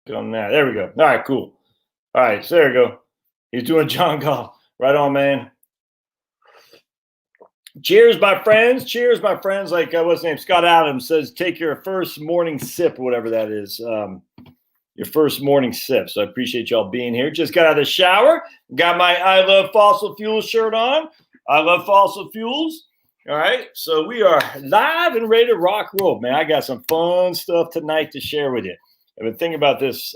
on that. There we go. All right, cool. All right, so there we go. He's doing John Golf. Right on, man. Cheers, my friends. Cheers, my friends. Like, what's his name? Scott Adams says, take your first morning sip, or whatever that is. Your first morning sip. So I appreciate y'all being here. Just got out of the shower. Got my I Love Fossil Fuels shirt on. I love fossil fuels. All right. So we are live and ready to rock roll, man. I got some fun stuff tonight to share with you. I've been thinking about this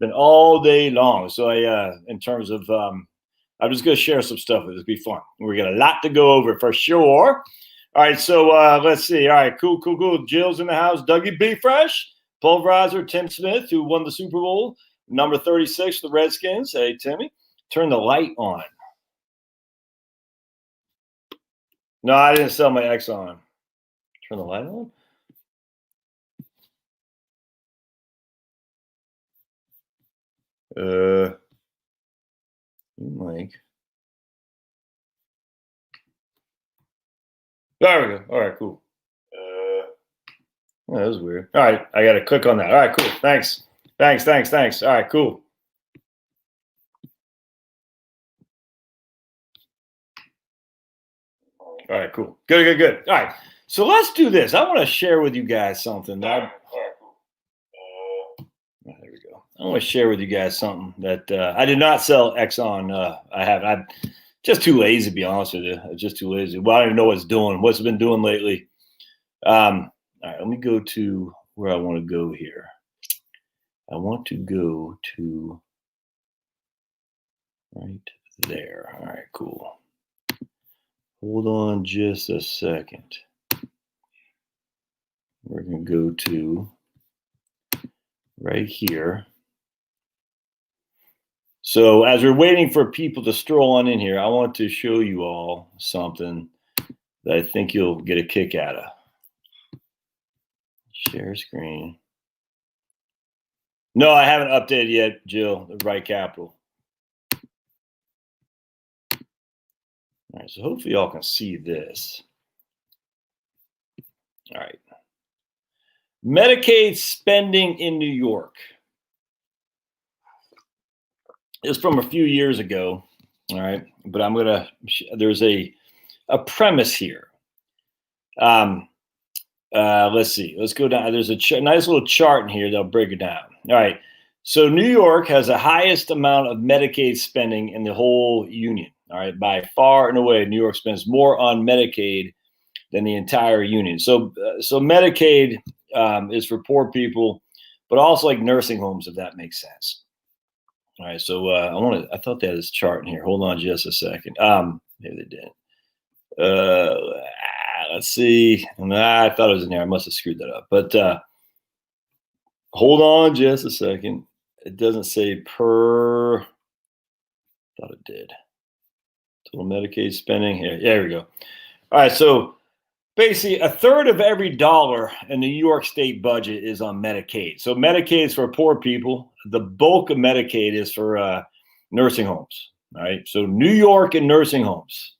been all day long. So in terms of I'm just going to share some stuff with you. It'll be fun. We got a lot to go over for sure. All right, so let's see. All right, cool. Jill's in the house. Dougie B. Fresh, Pulverizer, Tim Smith, who won the Super Bowl, number 36, the Redskins. Hey, Timmy, turn the light on. No, I didn't sell my Exxon. Turn the light on? Mike. There we go. All right, cool. Oh, that was weird. All right, I got to click on that. All right, cool. Thanks. All right, cool. All right, cool. Good. All right, so let's do this. I want to share with you guys something that. There we go. I want to share with you guys something that I did not sell Exxon. I'm just too lazy, to be honest with you. I'm just too lazy. Well, I don't even know what's doing. What's it been doing lately? All right, let me go to where I want to go here. I want to go to right there. All right, cool. Hold on just a second. We're going to go to right here. So as we're waiting for people to stroll on in here, I want to show you all something that I think you'll get a kick out of. Share screen. No, I haven't updated yet, Jill, the right capital. All right, so hopefully y'all can see this. All right. Medicaid spending in New York. It's from a few years ago, all right? But I'm going to, there's a premise here. Let's see. Let's go down. There's a nice little chart in here that'll break it down. All right. So New York has the highest amount of Medicaid spending in the whole union. All right. By far and away, New York spends more on Medicaid than the entire union. So Medicaid is for poor people, but also like nursing homes, if that makes sense. All right. So I thought they had this chart in here. Hold on just a second. Maybe they didn't. Let's see. I thought it was in there. I must have screwed that up. But hold on just a second. It doesn't say per. Thought it did. Total Medicaid spending here. There we go. All right. So basically, a third of every dollar in the New York State budget is on Medicaid. So Medicaid is for poor people. The bulk of Medicaid is for nursing homes. All right. So New York and nursing homes.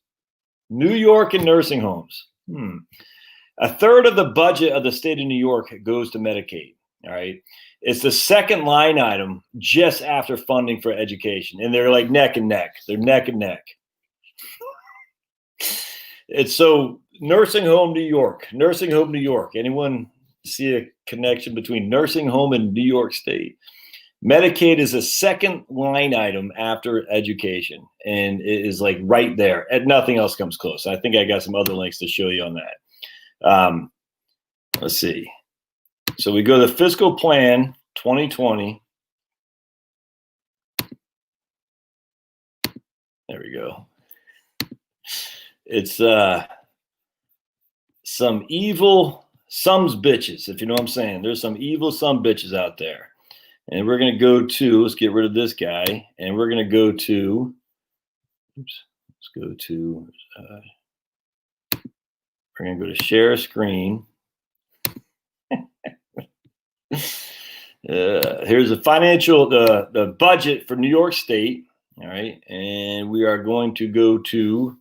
A third of the budget of the state of New York goes to Medicaid. All right. It's the second line item just after funding for education. And they're like neck and neck. They're neck and neck. It's so nursing home New York. Anyone see a connection between nursing home and New York State? Medicaid is the second line item after education, and it is like right there, and nothing else comes close. I think I got some other links to show you on that. Let's see. So we go to the fiscal plan 2020. There we go. It's some evil sums bitches, if you know what I'm saying. There's some evil some bitches out there. And we're going to go to, let's get rid of this guy. And we're going to go to, we're going to go to share screen. Here's the financial, the budget for New York State. All right. And we are going to go to,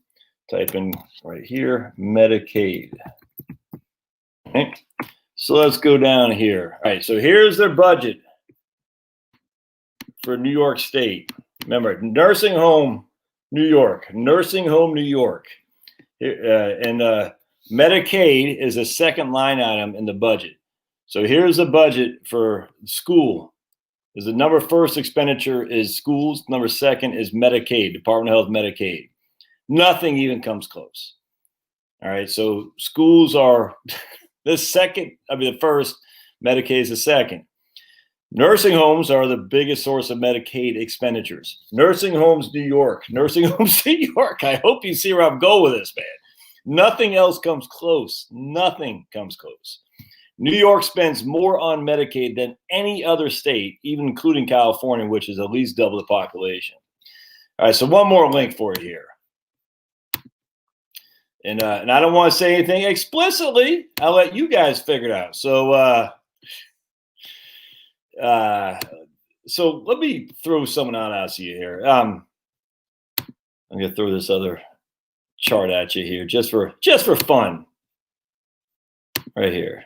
type in right here, Medicaid. Okay. So let's go down here. All right. So here's their budget. for New York State. Remember, nursing home, New York. Nursing home, New York. And Medicaid is a second line item in the budget. So here's the budget for school. Is the number first expenditure is schools. Number second is Medicaid, Department of Health Medicaid. Nothing even comes close. All right. So schools are the second. The first. Medicaid is the second. Nursing homes are the biggest source of Medicaid expenditures. Nursing homes, New York. Nursing homes, New York. I hope you see where I'm going with this, man. Nothing else comes close. Nothing comes close. New York spends more on Medicaid than any other state, even including California, which is at least double the population. All right, so one more link for you here. And I don't want to say anything explicitly. I'll let you guys figure it out. So so let me throw something out to you here. I'm going to throw this other chart at you here just for fun. Right here.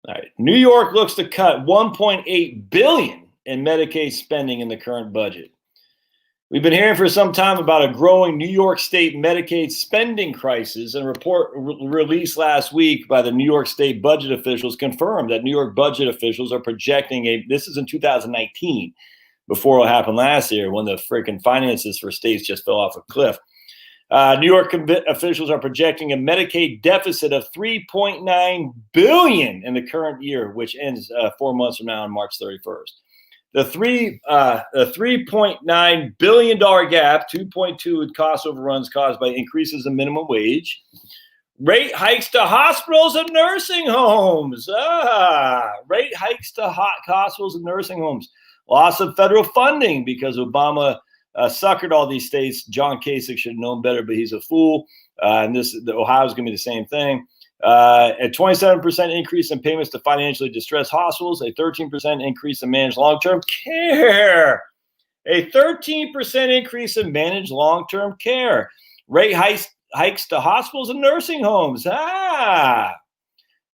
All right. New York looks to cut $1.8 billion in Medicaid spending in the current budget. We've been hearing for some time about a growing New York State Medicaid spending crisis, and a report released last week by the New York State budget officials confirmed that New York budget officials are projecting this is in 2019, before what happened last year when the freaking finances for states just fell off a cliff. New York officials are projecting a Medicaid deficit of $3.9 billion in the current year, which ends 4 months from now on March 31st. The $3.9 billion gap, 2.2 with cost overruns caused by increases in minimum wage, rate hikes to hospitals and nursing homes. Rate hikes to hospitals and nursing homes. Loss of federal funding because Obama suckered all these states. John Kasich should have known better, but he's a fool. And Ohio's going to be the same thing. A 27% increase in payments to financially distressed hospitals, a 13% increase in managed long-term care, a 13% increase in managed long-term care, rate hikes to hospitals and nursing homes. Isn't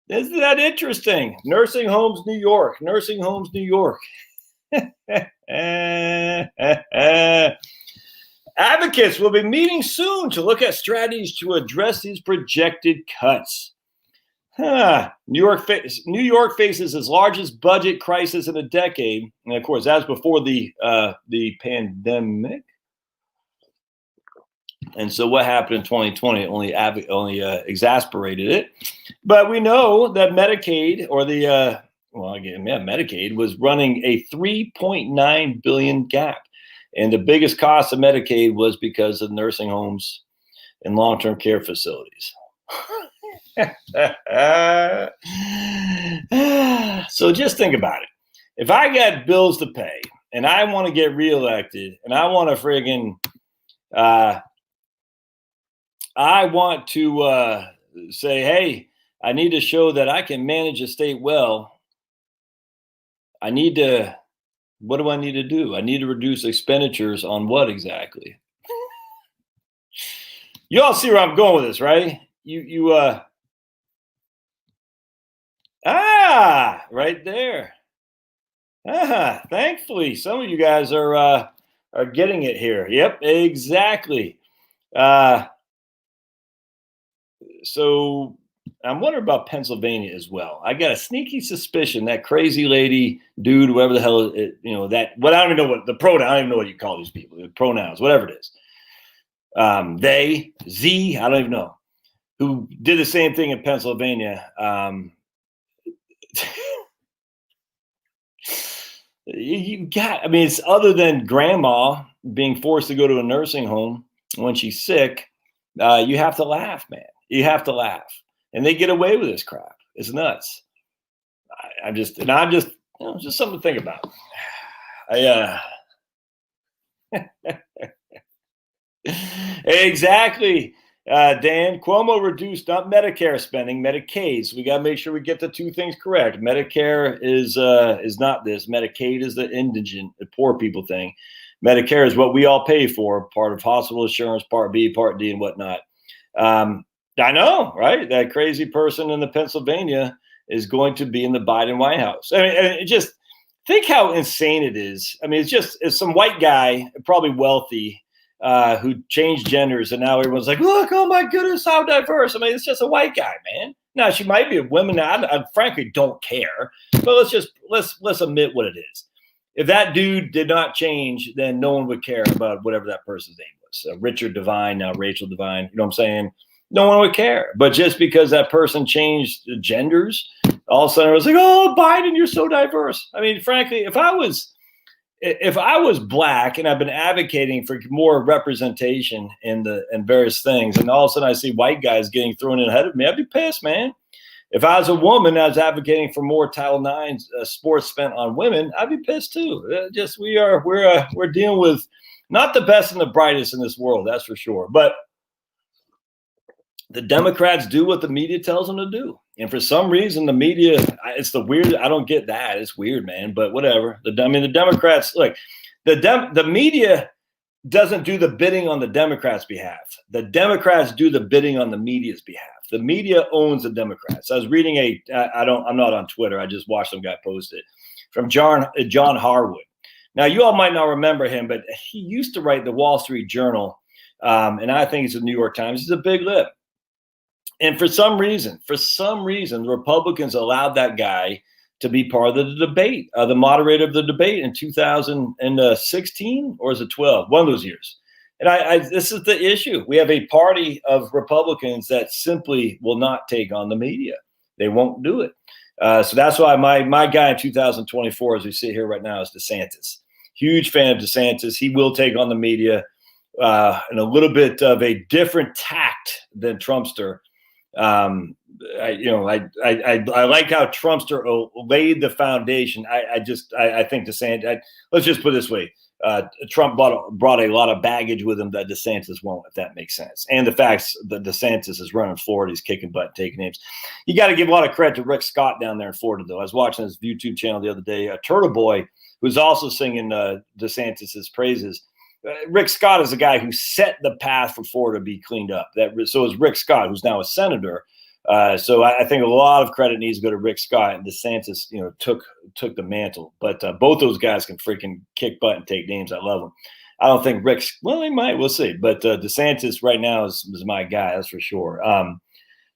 that interesting? Nursing homes, New York. Nursing homes, New York. Advocates will be meeting soon to look at strategies to address these projected cuts. New York faces its largest budget crisis in a decade, and of course, that's before the pandemic. And so, what happened in 2020 only exasperated it. But we know that Medicaid, or Medicaid was running a $3.9 billion gap. And the biggest cost of Medicaid was because of nursing homes and long-term care facilities. So just think about it. If I got bills to pay and I want to get reelected and I want to say, hey, I need to show that I can manage a state well. What do I need to do? I need to reduce expenditures on what exactly? You all see where I'm going with this, right? Right there. Thankfully, some of you guys are getting it here. Yep, exactly. So I'm wondering about Pennsylvania as well. I got a sneaky suspicion that crazy lady, dude, whatever the hell, I don't even know what the pronoun, I don't even know what you call these people, the pronouns, whatever it is. They, Z, I don't even know, who did the same thing in Pennsylvania. It's other than grandma being forced to go to a nursing home when she's sick, you have to laugh, man. You have to laugh. And they get away with this crap. It's nuts. Just something to think about. Exactly. Dan, Cuomo reduced not Medicare spending, Medicaid. So we got to make sure we get the two things correct. Medicare is not this. Medicaid is the indigent, the poor people thing. Medicare is what we all pay for, part of hospital insurance, Part B, Part D, and whatnot. I know, right? That crazy person in the Pennsylvania is going to be in the Biden White House. I mean, just think how insane it is. I mean, it's some white guy, probably wealthy, who changed genders, and now everyone's like, look, oh my goodness, how diverse. I mean, it's just a white guy, man. Now she might be a woman. I frankly don't care, but let's admit what it is. If that dude did not change, then no one would care about whatever that person's name was. Richard Devine, now Rachel Devine. You know what I'm saying? No one would care. But just because that person changed genders, all of a sudden it was like, oh, Biden, you're so diverse. I mean, frankly, if I was black and I've been advocating for more representation in various things, and all of a sudden I see white guys getting thrown in ahead of me, I'd be pissed, man. If I was a woman, I was advocating for more Title IX sports spent on women, I'd be pissed too. We're dealing with not the best and the brightest in this world, that's for sure. But the Democrats do what the media tells them to do. And for some reason, the media, it's the weird, I don't get that. It's weird, man, but whatever. The Democrats, look, the media doesn't do the bidding on the Democrats' behalf. The Democrats do the bidding on the media's behalf. The media owns the Democrats. I was reading I'm not on Twitter. I just watched some guy post it from John Harwood. Now, you all might not remember him, but he used to write the Wall Street Journal. And I think it's the New York Times. He's a big lip. And for some reason, the Republicans allowed that guy to be part of the debate, the moderator of the debate in 2016, or is it 12? One of those years. And this is the issue. We have a party of Republicans that simply will not take on the media. They won't do it. So that's why my guy in 2024, as we sit here right now, is DeSantis. Huge fan of DeSantis. He will take on the media in a little bit of a different tact than Trumpster. I like how Trumpster laid the foundation. I think DeSantis. Let's just put it this way: Trump brought a lot of baggage with him that DeSantis won't, if that makes sense. And the facts that DeSantis is running Florida, he's kicking butt, taking names. You got to give a lot of credit to Rick Scott down there in Florida, though. I was watching his YouTube channel the other day. Turtle Boy, who's also singing DeSantis's praises. Rick Scott is a guy who set the path for Florida to be cleaned up. So is Rick Scott, who's now a senator. So I think a lot of credit needs to go to Rick Scott, and DeSantis, took the mantle. But both those guys can freaking kick butt and take names. I love them. I don't think they might. We'll see. But DeSantis right now is my guy. That's for sure.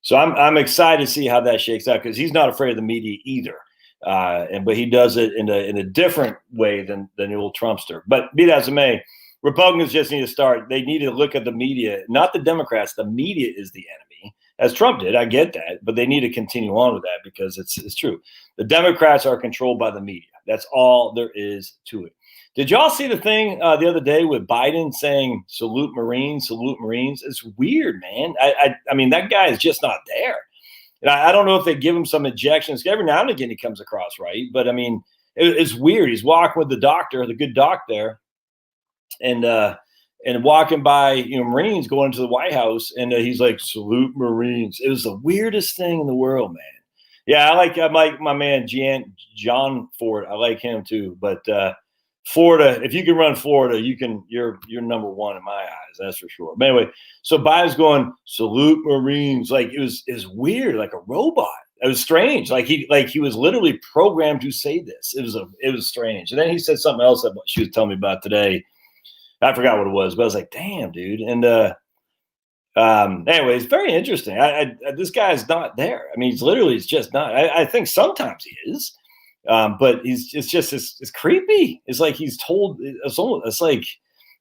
So I'm excited to see how that shakes out, because he's not afraid of the media either. But he does it in a different way than the old Trumpster. But be that as it may, Republicans just need to start. They need to look at the media, not the Democrats. The media is the enemy, as Trump did. I get that, but they need to continue on with that, because it's true. The Democrats are controlled by the media. That's all there is to it. Did y'all see the thing the other day with Biden saying salute Marines, salute Marines? It's weird, man. I mean, that guy is just not there. And I don't know if they give him some injections. Every now and again he comes across right, but I mean, it's weird. He's walking with the doctor, the good doc there, and walking by, Marines going into the White House, and he's like, salute Marines. It was the weirdest thing in the world, man. Yeah, I like my man John Ford. I like him too. But Florida, if you can run Florida, you're number one in my eyes. That's for sure. But anyway, so Biden's going, salute Marines. Like it was weird, like a robot. It was strange. Like he was literally programmed to say this. It was strange. And then he said something else that she was telling me about today. I forgot what it was, but I was like, damn, dude. And anyway, it's very interesting. This guy's not there. I mean, he's just not. I think sometimes he is, but it's creepy. It's like he's told. It's like,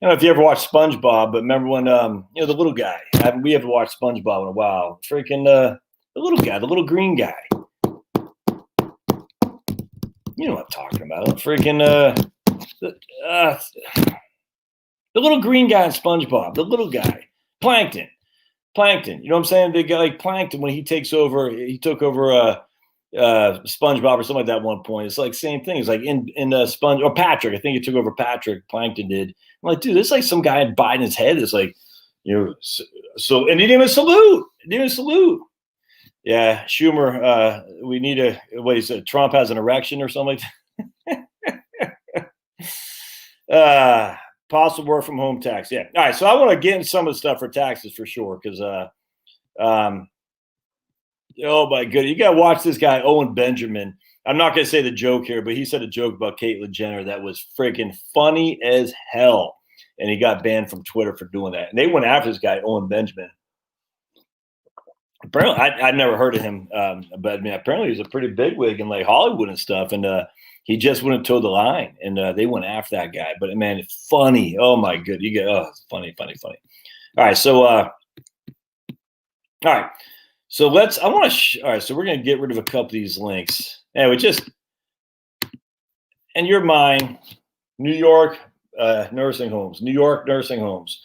if you ever watched SpongeBob, but remember when the little guy. We haven't watched SpongeBob in a while. Freaking the little guy, the little green guy. You know what I'm talking about? Freaking the little green guy in SpongeBob, the little guy, Plankton. You know what I'm saying? The guy like Plankton, when he took over SpongeBob or something like that at one point. It's like same thing. It's like in Sponge or Patrick. I think he took over Patrick. Plankton did. I'm like, dude, this is like some guy in Biden's head. It's like, so, and he didn't even salute. Yeah, Schumer. We need what he said. Trump has an erection or something like that. Possible work from home tax. Yeah. All right. So I want to get in some of the stuff for taxes for sure. Because, oh my goodness, you got to watch this guy, Owen Benjamin. I'm not going to say the joke here, but he said a joke about Caitlyn Jenner that was freaking funny as hell. And he got banned from Twitter for doing that. And they went after this guy, Owen Benjamin. Apparently, I'd never heard of him, but I mean, apparently he's a pretty bigwig in like Hollywood and stuff. And he just wouldn't toe the line, and they went after that guy. But man, it's funny. Oh my good, it's funny. All right, so all right, so let's. I want to. All right, so we're gonna get rid of a couple of these links. Anyway, just in your mind, New York nursing homes. New York nursing homes.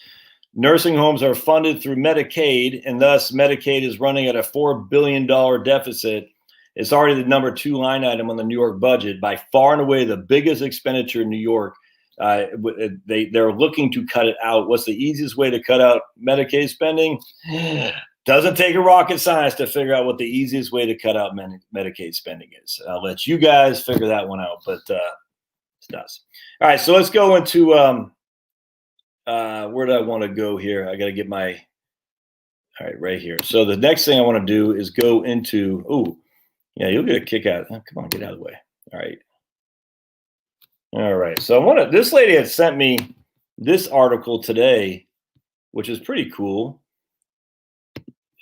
Nursing homes are funded through Medicaid, and thus Medicaid is running at a $4 billion deficit. It's already the number 2 line item on the New York budget, by far and away the biggest expenditure in New York. They're looking to cut it out. What's the easiest way to cut out Medicaid spending? Doesn't take a rocket science to figure out what the easiest way to cut out Medicaid spending is. I'll let you guys figure that one out, but it's nuts. All right, so let's go into where do I want to go here? I got to get my, all right here. So the next thing I want to do is go into, oh, yeah, you'll get a kick out. Oh, come on, get out of the way. All right. So this lady had sent me this article today, which is pretty cool.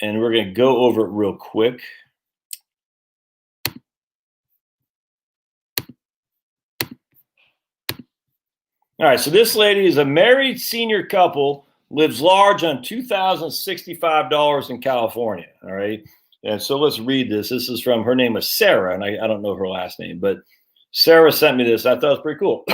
And we're going to go over it real quick. All right, so this lady is a married senior couple, lives large on $2,065 in California. All right, and so let's read this. This is from, her name is Sarah, and I don't know her last name, but Sarah sent me this. I thought it was pretty cool.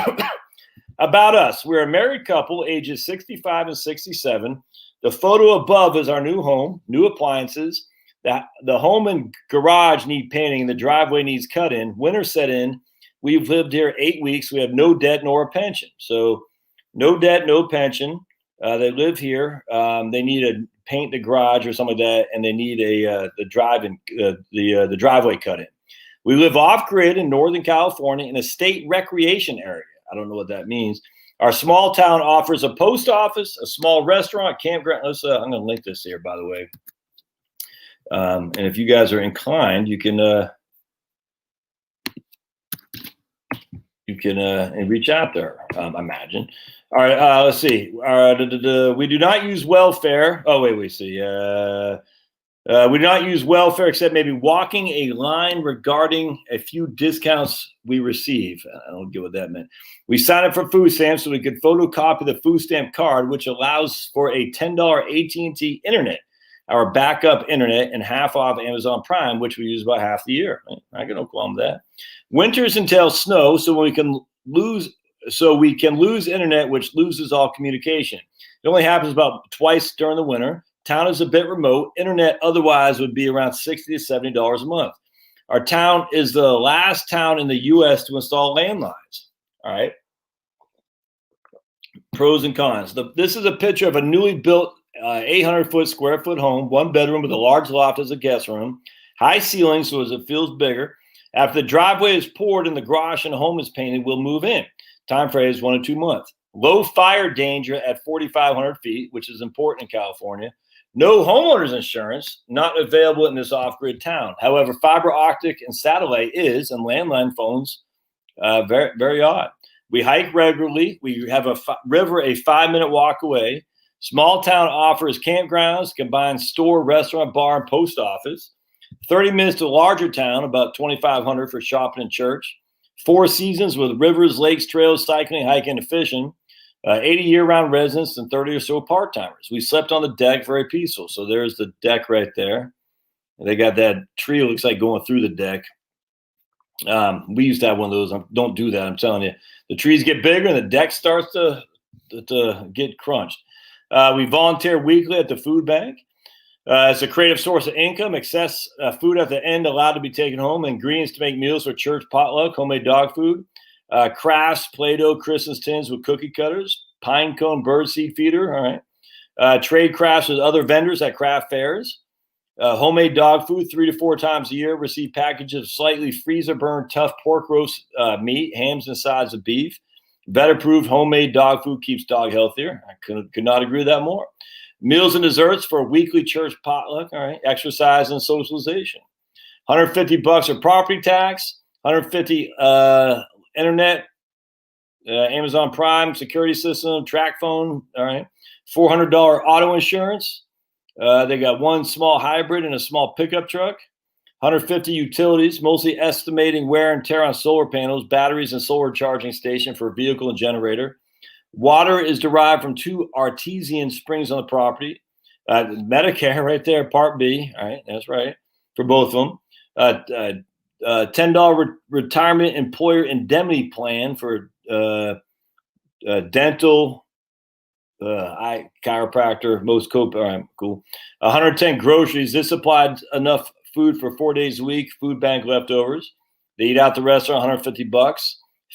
About us, we're a married couple, ages 65 and 67. The photo above is our new home, new appliances. The home and garage need painting. The driveway needs cut in. Winter set in. We've lived here 8 weeks. We have no debt nor a pension. So no debt, no pension. They live here. They need to paint the garage or something like that, and they need the driveway cut in. We live off grid in Northern California in a state recreation area. I don't know what that means. Our small town offers a post office, a small restaurant, campground. I'm going to link this here, by the way. And if you guys are inclined, you can reach out there, imagine. All right, let's see. We do not use welfare. Oh, wait, see. We do not use welfare except maybe walking a line regarding a few discounts we receive. I don't get what that meant. We sign up for food stamps so we could photocopy the food stamp card, which allows for a $10 AT&T internet, our backup internet, and half off Amazon Prime, which we use about half the year. I got no qualm with that. Winters entail snow, so we can lose internet, which loses all communication. It only happens about twice during the winter. Town is a bit remote. Internet otherwise would be around $60 to $70 a month. Our town is the last town in the U.S. to install landlines. All right. Pros and cons. This is a picture of a newly built 800 square foot home, 1 bedroom with a large loft as a guest room, high ceilings so as it feels bigger. After the driveway is poured and the garage and the home is painted, we'll move in. Time frame is 1 to 2 months. Low fire danger at 4,500 feet, which is important in California. No homeowners insurance, not available in this off-grid town. However, fiber optic and satellite is, and landline phones, very, very odd. We hike regularly. We have a river a 5-minute walk away. Small town offers campgrounds, combined store, restaurant, bar, and post office. 30 minutes to larger town, about 2,500 for shopping and church. 4 seasons with rivers, lakes, trails, cycling, hiking, and fishing. 80 year-round residents and 30 or so part-timers. We slept on the deck, very peaceful. So there's the deck right there. They got that tree, looks like going through the deck. We used to have one of those. Don't do that, I'm telling you. The trees get bigger and the deck starts to get crunched. We volunteer weekly at the food bank. It's a creative source of income. Excess food at the end allowed to be taken home. Ingredients to make meals for church potluck, homemade dog food. Crafts, Play-Doh, Christmas tins with cookie cutters, pine cone birdseed feeder. All right. Trade crafts with other vendors at craft fairs. Homemade dog food 3 to 4 times a year. Receive packages of slightly freezer burned tough pork roast meat, hams and sides of beef. Vet-approved homemade dog food keeps dog healthier. I could not agree with that more. Meals and desserts for a weekly church potluck. All right. Exercise and socialization. $150 of property tax. 150 internet, Amazon Prime security system, track phone. All right, $400 auto insurance. They got one small hybrid and a small pickup truck. 150 utilities, mostly estimating wear and tear on solar panels, batteries, and solar charging station for vehicle and generator. Water is derived from 2 artesian springs on the property. Medicare right there, Part B. All right, that's right, for both of them. $10 retirement employer indemnity plan for dental, chiropractor, most all right, cool. 110 groceries. This supplied enough food for 4 days a week. Food bank leftovers. They eat out the restaurant. $150.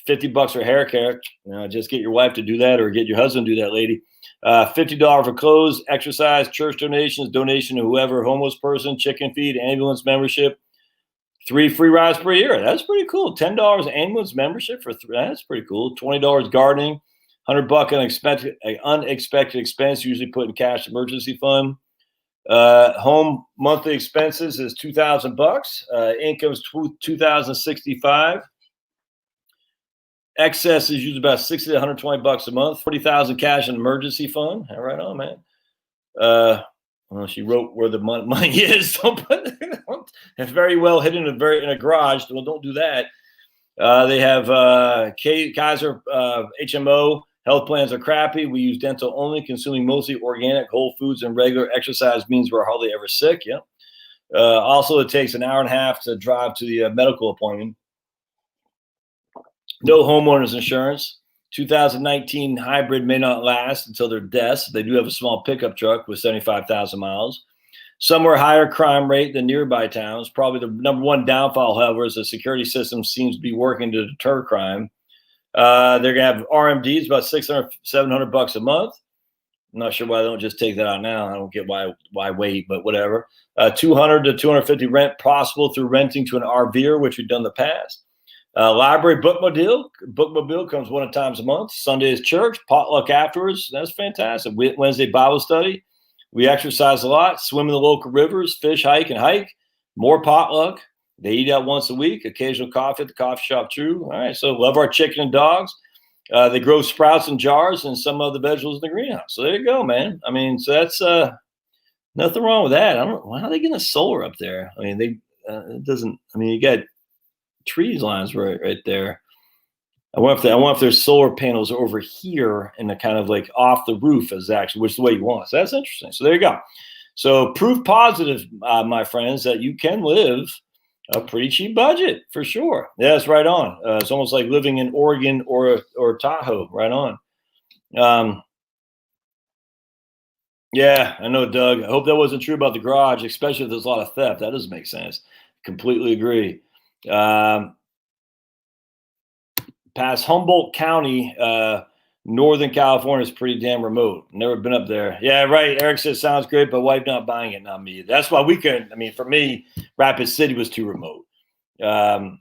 $50 for hair care. Just get your wife to do that, or get your husband to do that, lady. $50 for clothes, exercise, church donations, donation to whoever, homeless person, chicken feed, ambulance membership. 3 free rides per year. That's pretty cool. $10 ambulance membership for 3. That's pretty cool. $20 gardening. $100 unexpected expense, usually put in cash emergency fund. Home monthly expenses is $2,000. Income is $2,065. Excess is usually about $60 to $120 a month. $40,000 cash in emergency fund. All right, on, man. Well, she wrote where the money is. Don't put it's very well hidden in a garage. Well, don't do that. They have Kaiser HMO. Health plans are crappy. We use dental only, consuming mostly organic whole foods, and regular exercise means we're hardly ever sick. Yeah. Also, it takes an hour and a half to drive to the medical appointment. No homeowners insurance. 2019 hybrid may not last until their deaths. They do have a small pickup truck with 75,000 miles. Somewhere higher crime rate than nearby towns. Probably the number one downfall, however, is the security system seems to be working to deter crime. They're going to have RMDs, about $600, $700 a month. I'm not sure why they don't just take that out now. I don't get why wait, but whatever. 200 to 250 rent possible through renting to an RVer, which we've done in the past. Library bookmobile comes 1 times a month. Sunday is church, potluck afterwards. That's fantastic. Wednesday Bible study. We exercise a lot, swim in the local rivers, fish, hike, and hike. More potluck. They eat out once a week. Occasional coffee at the coffee shop. True. All right. So love our chicken and dogs. They grow sprouts in jars and some of the vegetables in the greenhouse. So there you go, man. I mean, so that's nothing wrong with that. I don't know why are they getting the solar up there. I mean, it doesn't. I mean, you got trees lines right there. I wonder if there's solar panels over here and the kind of like off the roof is actually which is the way you want. So that's interesting. So there you go. So proof positive, my friends, that you can live a pretty cheap budget for sure. Yeah, it's right on. It's almost like living in Oregon or Tahoe. Right on. Yeah, I know, Doug. I hope that wasn't true about the garage, especially if there's a lot of theft. That doesn't make sense. Completely agree. Past Humboldt County, Northern California is pretty damn remote. Never been up there. Yeah, right. Eric says sounds great, but wife not buying it, not me. That's why we couldn't. I mean, for me, Rapid City was too remote. All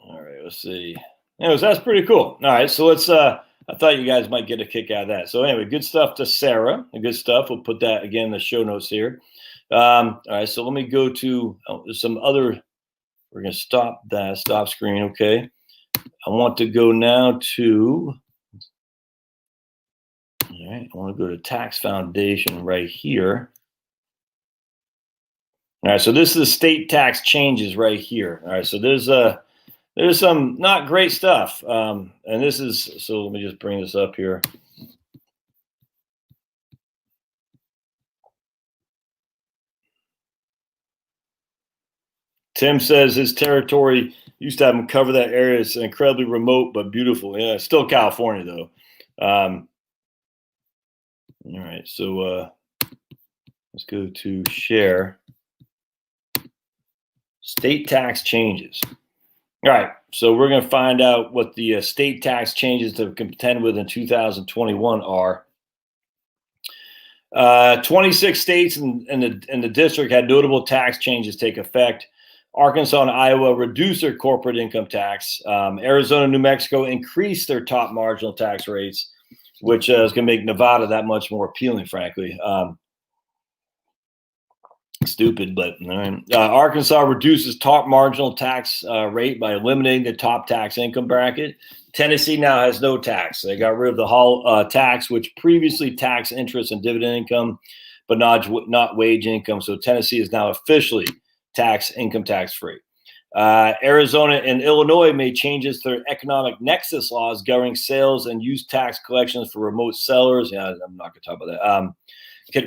right, let's see. Anyways, that's pretty cool. All right, so let's. I thought you guys might get a kick out of that. So anyway, good stuff to Sarah. Good stuff. We'll put that again in the show notes here. All right, so let me go to some other. We're going to stop that. Stop screen. Okay. I want to go now to. All right. I want to go to Tax Foundation right here. All right. So this is the state tax changes right here. All right. So there's some not great stuff. And this is, so let me just bring this up here. Tim says his territory used to have him cover that area. It's incredibly remote, but beautiful. Yeah, it's still California, though. All right, so let's go to share. State tax changes. All right, so we're going to find out what the state tax changes to contend with in 2021 are. 26 states and the district had notable tax changes take effect. Arkansas and Iowa reduced their corporate income tax. Arizona and New Mexico increased their top marginal tax rates, which is going to make Nevada that much more appealing, frankly. Stupid, but all right. Arkansas reduces top marginal tax rate by eliminating the top tax income bracket. Tennessee now has no tax. They got rid of the Hall tax, which previously taxed interest and dividend income, but not wage income. So Tennessee is now officially income tax free. Arizona and Illinois made changes to their economic nexus laws governing sales and use tax collections for remote sellers. Yeah, I'm not going to talk about that.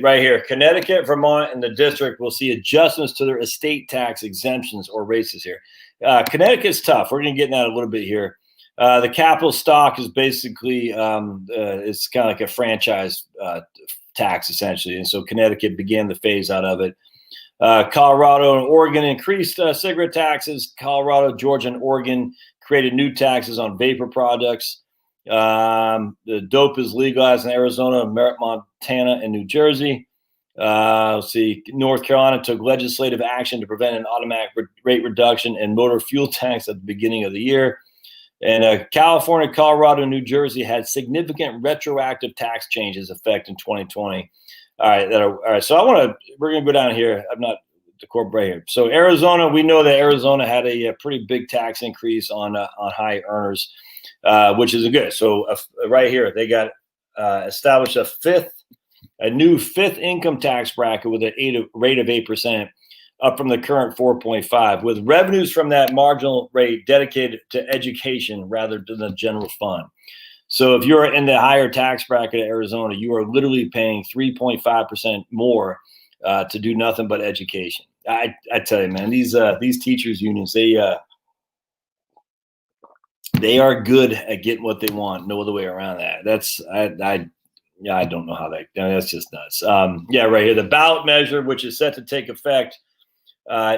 Right here, Connecticut, Vermont, and the district will see adjustments to their estate tax exemptions or races here. Connecticut's tough. We're going to get into that a little bit here. The capital stock is basically it's kind of like a franchise tax essentially, and so Connecticut began the phase out of it. Colorado and Oregon increased cigarette taxes. Colorado, Georgia, and Oregon created new taxes on vapor products. The dope is legalized in Arizona, Montana, and New Jersey. Let's see. North Carolina took legislative action to prevent an automatic rate reduction in motor fuel tax at the beginning of the year. And California, Colorado, and New Jersey had significant retroactive tax changes effect in 2020. All right. So we're going to go down here. I'm not the corporate right here. So Arizona, we know that Arizona had a pretty big tax increase on high earners. Which is good. So right here, they got established a new fifth income tax bracket with a rate of 8%, up from the current 4.5, with revenues from that marginal rate dedicated to education rather than the general fund. So if you're in the higher tax bracket of Arizona, you are literally paying 3.5% more to do nothing but education. I tell you, man, these teachers unions, they are good at getting what they want. No other way around that. I don't know how that's just nuts. Right here. The ballot measure, which is set to take effect,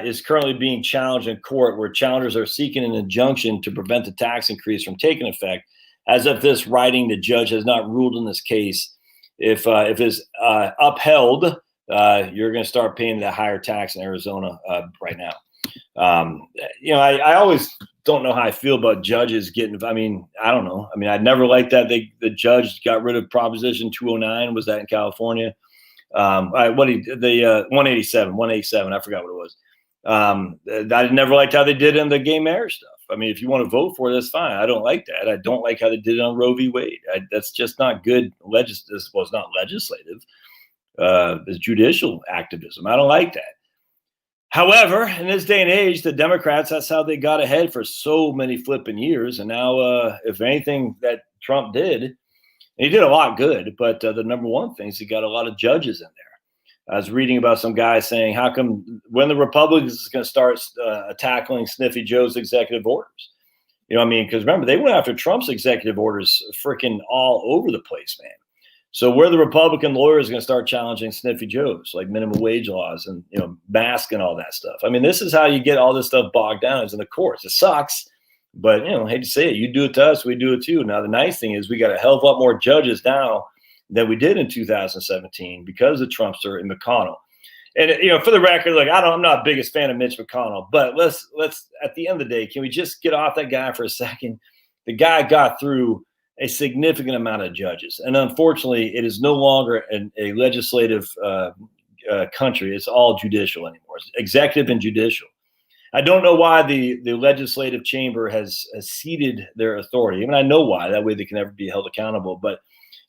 is currently being challenged in court, where challengers are seeking an injunction to prevent the tax increase from taking effect. As of this writing, the judge has not ruled in this case. If it's upheld, you're going to start paying the higher tax in Arizona right now. I always don't know how I feel about judges getting. I don't know. I'd never liked that the judge got rid of Proposition 209. Was that in California? 187. I forgot what it was. I never liked how they did in the gay marriage stuff. If you want to vote for it, that's fine. I don't like that. I don't like how they did it on Roe v. Wade. That's just not good. This was not legislative. It's judicial activism. I don't like that. However, in this day and age, the Democrats, that's how they got ahead for so many flipping years. And now, if anything that Trump did, and he did a lot good, but the number one thing is he got a lot of judges in there. I was reading about some guy saying, how come when the Republicans is going to start tackling Sniffy Joe's executive orders? Because remember, they went after Trump's executive orders freaking all over the place, man. So where the Republican lawyers are going to start challenging Sniffy Joe's, like minimum wage laws and, mask and all that stuff. This is how you get all this stuff bogged down, is in the courts. It sucks, but, hate to say it, you do it to us, we do it to you. Now, the nice thing is we got a hell of a lot more judges now than we did in 2017 because of Trumpster and McConnell. And, for the record, I'm not the biggest fan of Mitch McConnell, but let's at the end of the day, can we just get off that guy for a second? The guy got through a significant amount of judges. And unfortunately, it is no longer a legislative country. It's all judicial anymore. It's executive and judicial. I don't know why the legislative chamber has ceded their authority. I know why. That way they can never be held accountable. But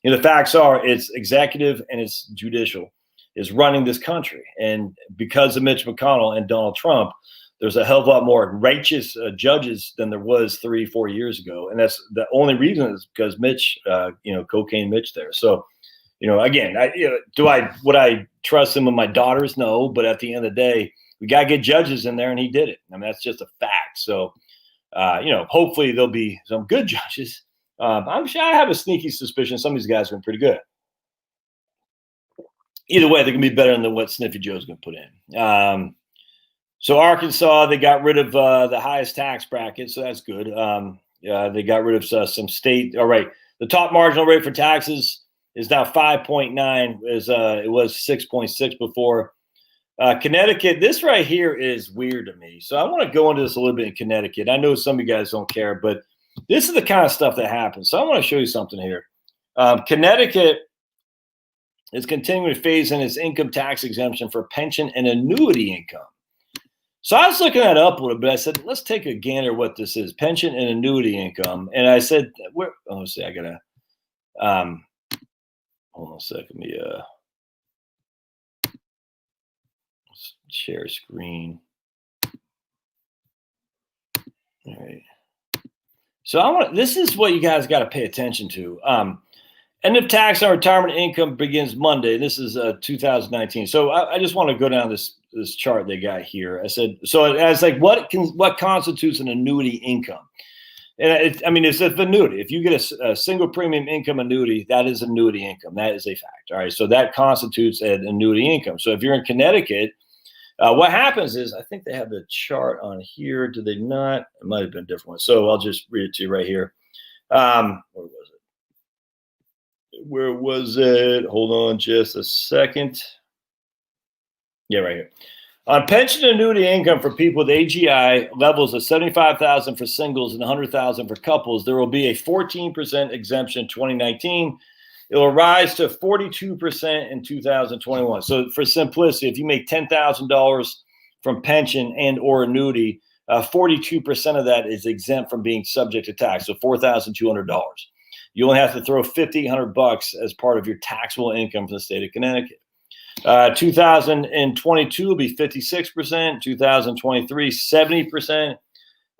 the facts are it's executive and it's judicial is running this country. And because of Mitch McConnell and Donald Trump, there's a hell of a lot more righteous judges than there was 3-4 years ago. And that's the only reason is because Mitch, cocaine Mitch there. So, again, would I trust him with my daughters? No. But at the end of the day, we got to get judges in there, and he did it. That's just a fact. So, hopefully there'll be some good judges. I'm sure I have a sneaky suspicion some of these guys have been pretty good. Either way, they can be better than what Sniffy Joe's going to put in. So Arkansas, they got rid of the highest tax bracket, so that's good. They got rid of some state. All right, the top marginal rate for taxes is now 5.9. It was 6.6 before. Connecticut, this right here is weird to me. So I want to go into this a little bit in Connecticut. I know some of you guys don't care, but this is the kind of stuff that happens. So I want to show you something here. Connecticut is continuing to phase in its income tax exemption for pension and annuity income. So I was looking that up a little bit. I said, let's take a gander what this is, pension and annuity income. And I said, let's see, I gotta, hold on a second. Let me share screen. All right. So this is what you guys got to pay attention to. End of tax on retirement income begins Monday. This is 2019. So I just want to go down this chart they got here. I said, so it's like what constitutes an annuity income? And it's an annuity. If you get a single premium income annuity, that is annuity income. That is a fact. All right. So that constitutes an annuity income. So if you're in Connecticut, what happens is, I think they have the chart on here. Do they not? It might have been a different one. So I'll just read it to you right here. Where was it? Hold on just a second. Yeah, right here. On pension and annuity income for people with AGI levels of $75,000 for singles and $100,000 for couples, there will be a 14% exemption in 2019. It will rise to 42% in 2021. So for simplicity, if you make $10,000 from pension and or annuity, 42% of that is exempt from being subject to tax. So $4,200. You only have to throw $1,500 as part of your taxable income for the state of Connecticut. 2022 will be 56%, 2023 70%,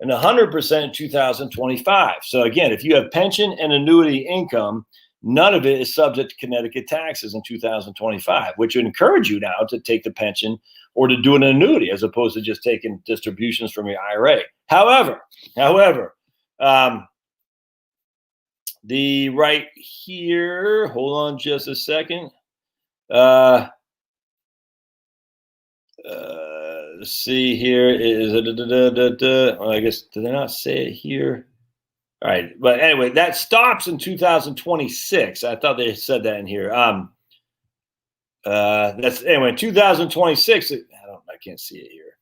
and 100% in 2025. So again, if you have pension and annuity income, none of it is subject to Connecticut taxes in 2025, which would encourage you now to take the pension or to do an annuity as opposed to just taking distributions from your IRA. However, the right here, hold on just a second. Let's see here. Is it? Well, I guess, did they not say it here? All right. But anyway, that stops in 2026. I thought they said that in here. That's anyway, 2026. I can't see it here.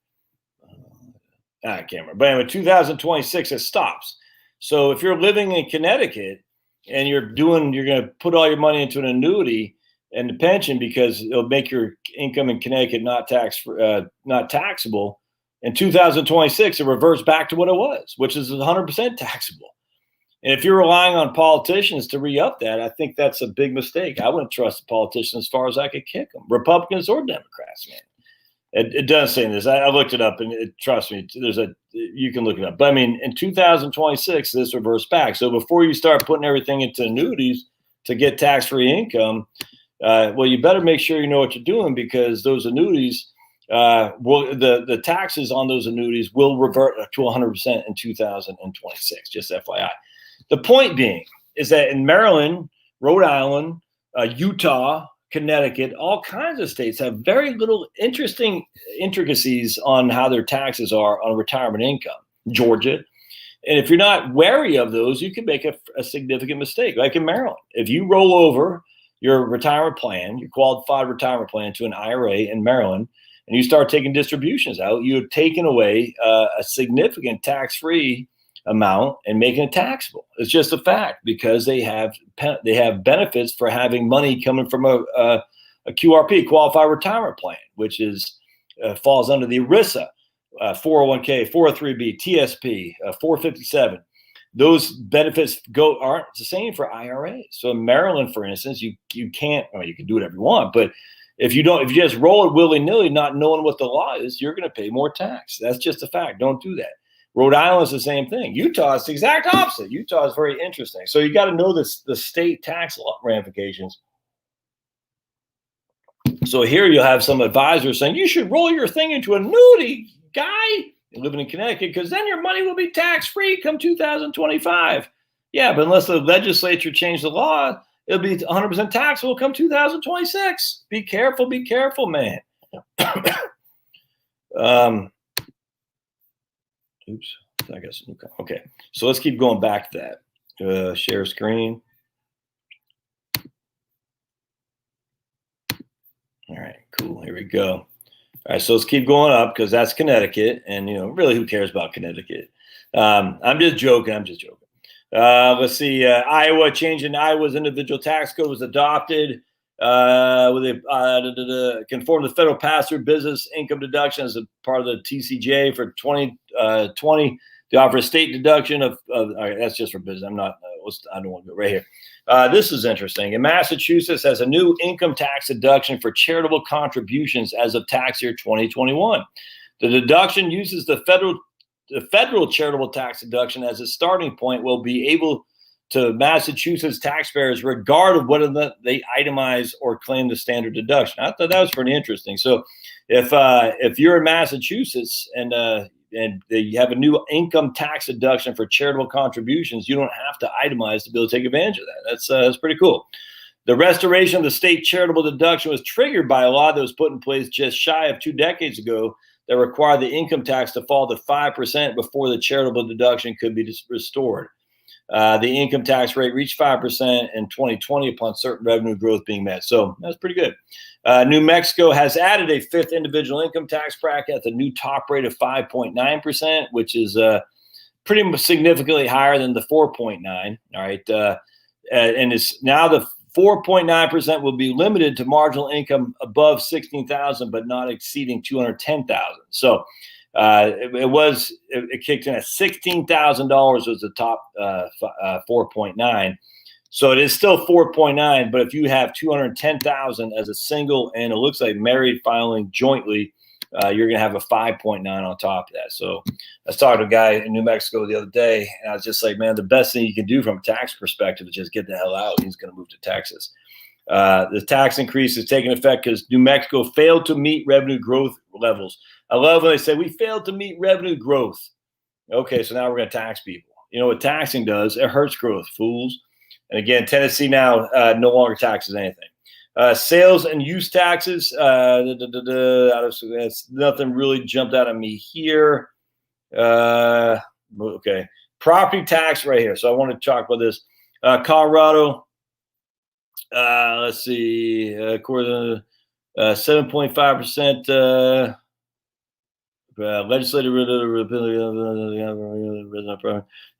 I can't remember. But anyway, 2026, it stops. So if you're living in Connecticut and you're going to put all your money into an annuity and the pension because it'll make your income in Connecticut not taxable, in 2026, it reverts back to what it was, which is 100% taxable. And if you're relying on politicians to re-up that, I think that's a big mistake. I wouldn't trust the politicians as far as I could kick them, Republicans or Democrats, man. It does say this. I looked it up, and trust me, you can look it up. But I mean, in 2026, this reverts back. So before you start putting everything into annuities to get tax-free income, well, you better make sure you know what you're doing, because those annuities, the taxes on those annuities will revert to 100% in 2026. Just FYI. The point being is that in Maryland, Rhode Island, Utah, Connecticut, all kinds of states have very little interesting intricacies on how their taxes are on retirement income. Georgia. And if you're not wary of those, you can make a significant mistake. Like in Maryland, if you roll over your retirement plan, your qualified retirement plan, to an IRA in Maryland, and you start taking distributions out, you have taken away a significant tax-free amount and making it taxable. It's just a fact, because they have benefits for having money coming from a QRP, qualified retirement plan, which is falls under the ERISA, 401k, 403b, TSP, 457. Those benefits aren't the same for IRAs. So in Maryland, for instance, you can't, you can do whatever you want, but if you just roll it willy-nilly, not knowing what the law is, you're going to pay more tax. That's just a fact. Don't do that. Rhode Island's the same thing. Utah is the exact opposite. Utah is very interesting. So you got to know the state tax law ramifications. So here you'll have some advisors saying, you should roll your thing into an annuity, guy, living in Connecticut, because then your money will be tax-free come 2025. Yeah, but unless the legislature changed the law, it'll be 100% taxable come 2026. Be careful, man. Oops, I guess. Okay, so let's keep going back to that. Share screen. All right, cool. Here we go. All right, so let's keep going up, because that's Connecticut, and really, who cares about Connecticut? I'm just joking. Let's see. Iowa, change in Iowa's individual tax code was adopted. conform the federal pass-through business income deduction as a part of the TCJ for 2020. They offer a state deduction of all right, that's just for business. I don't want to go right here. This is interesting. In Massachusetts has a new income tax deduction for charitable contributions as of tax year 2021. The deduction uses the federal charitable tax deduction as a starting point, will be able to Massachusetts taxpayers, regardless of whether they itemize or claim the standard deduction. I thought that was pretty interesting. So if you're in Massachusetts and you have a new income tax deduction for charitable contributions, you don't have to itemize to be able to take advantage of that. That's pretty cool. The restoration of the state charitable deduction was triggered by a law that was put in place just shy of 2 decades ago that required the income tax to fall to 5% before the charitable deduction could be restored. The income tax rate reached 5% in 2020 upon certain revenue growth being met. So that's pretty good. New Mexico has added a 5th individual income tax bracket at the new top rate of 5.9%, which is pretty significantly higher than the 4.9. All right. And it's now the 4.9% will be limited to marginal income above 16,000, but not exceeding 210,000. So it kicked in at $16,000 was the top 4.9. So it is still 4.9, but if you have 210,000 as a single and it looks like married filing jointly, you're going to have a 5.9 on top of that. So I was talking to a guy in New Mexico the other day, and I was just like, man, the best thing you can do from a tax perspective is just get the hell out. He's going to move to Texas. The tax increase is taking effect because New Mexico failed to meet revenue growth levels. I love when they say we failed to meet revenue growth. Okay, so now we're going to tax people. You know what taxing does? It hurts growth, fools. And again, Tennessee now no longer taxes anything. Sales and use taxes. That's nothing really jumped out at me here. Okay, property tax right here. So I want to talk about this. Colorado. Let's see. According to 7.5%. Legislative.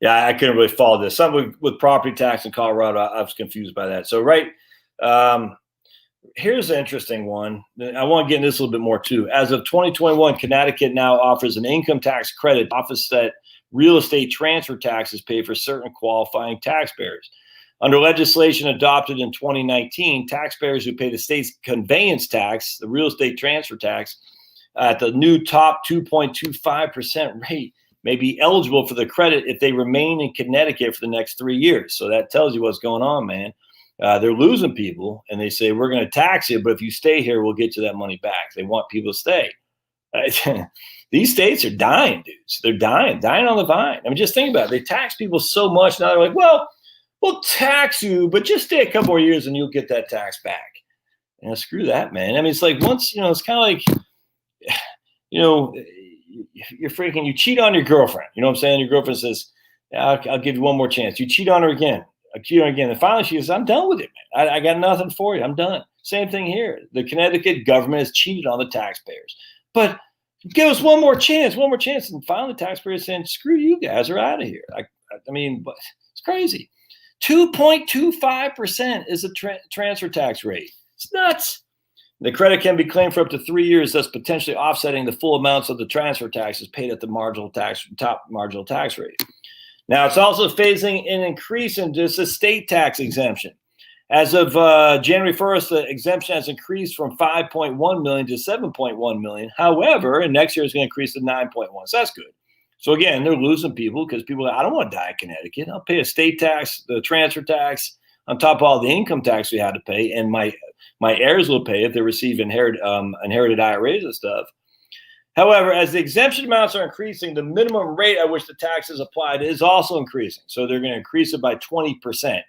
Yeah, I couldn't really follow this. Something with property tax in Colorado, I was confused by that. So here's an interesting one. I want to get into this a little bit more too. As of 2021, Connecticut now offers an income tax credit office that real estate transfer taxes pay for certain qualifying taxpayers. Under legislation adopted in 2019, taxpayers who pay the state's conveyance tax, the real estate transfer tax, at the new top 2.25% rate may be eligible for the credit if they remain in Connecticut for the next 3 years. So that tells you what's going on, man. They're losing people, and they say, we're going to tax you, but if you stay here, we'll get you that money back. They want people to stay. These states are dying, dudes. They're dying on the vine. I mean, just think about it. They tax people so much. Now they're like, well, we'll tax you, but just stay a couple more years and you'll get that tax back. And screw that, man. I mean, it's like once, it's kind of like, you're freaking, you cheat on your girlfriend. You know what I'm saying? Your girlfriend says, yeah, I'll give you one more chance. You cheat on her again. I cheat on her again. And finally she says, I'm done with it, man. I got nothing for you. I'm done. Same thing here. The Connecticut government has cheated on the taxpayers. But give us one more chance. And finally the taxpayers saying, screw you guys, are out of here. I mean, it's crazy. 2.25% is the transfer tax rate. It's nuts. The credit can be claimed for up to 3 years, thus potentially offsetting the full amounts of the transfer taxes paid at the top marginal tax rate. Now, it's also facing an increase in just a state tax exemption. As of January 1st, the exemption has increased from 5.1 million to 7.1 million. However, and next year is going to increase to 9.1. So that's good. So again, they're losing people because people are like, I don't want to die in Connecticut. I'll pay a state tax, the transfer tax, on top of all the income tax we had to pay, and my heirs will pay if they receive inherited IRAs and stuff. However, as the exemption amounts are increasing, the minimum rate at which the tax is applied is also increasing. So they're going to increase it by 20%.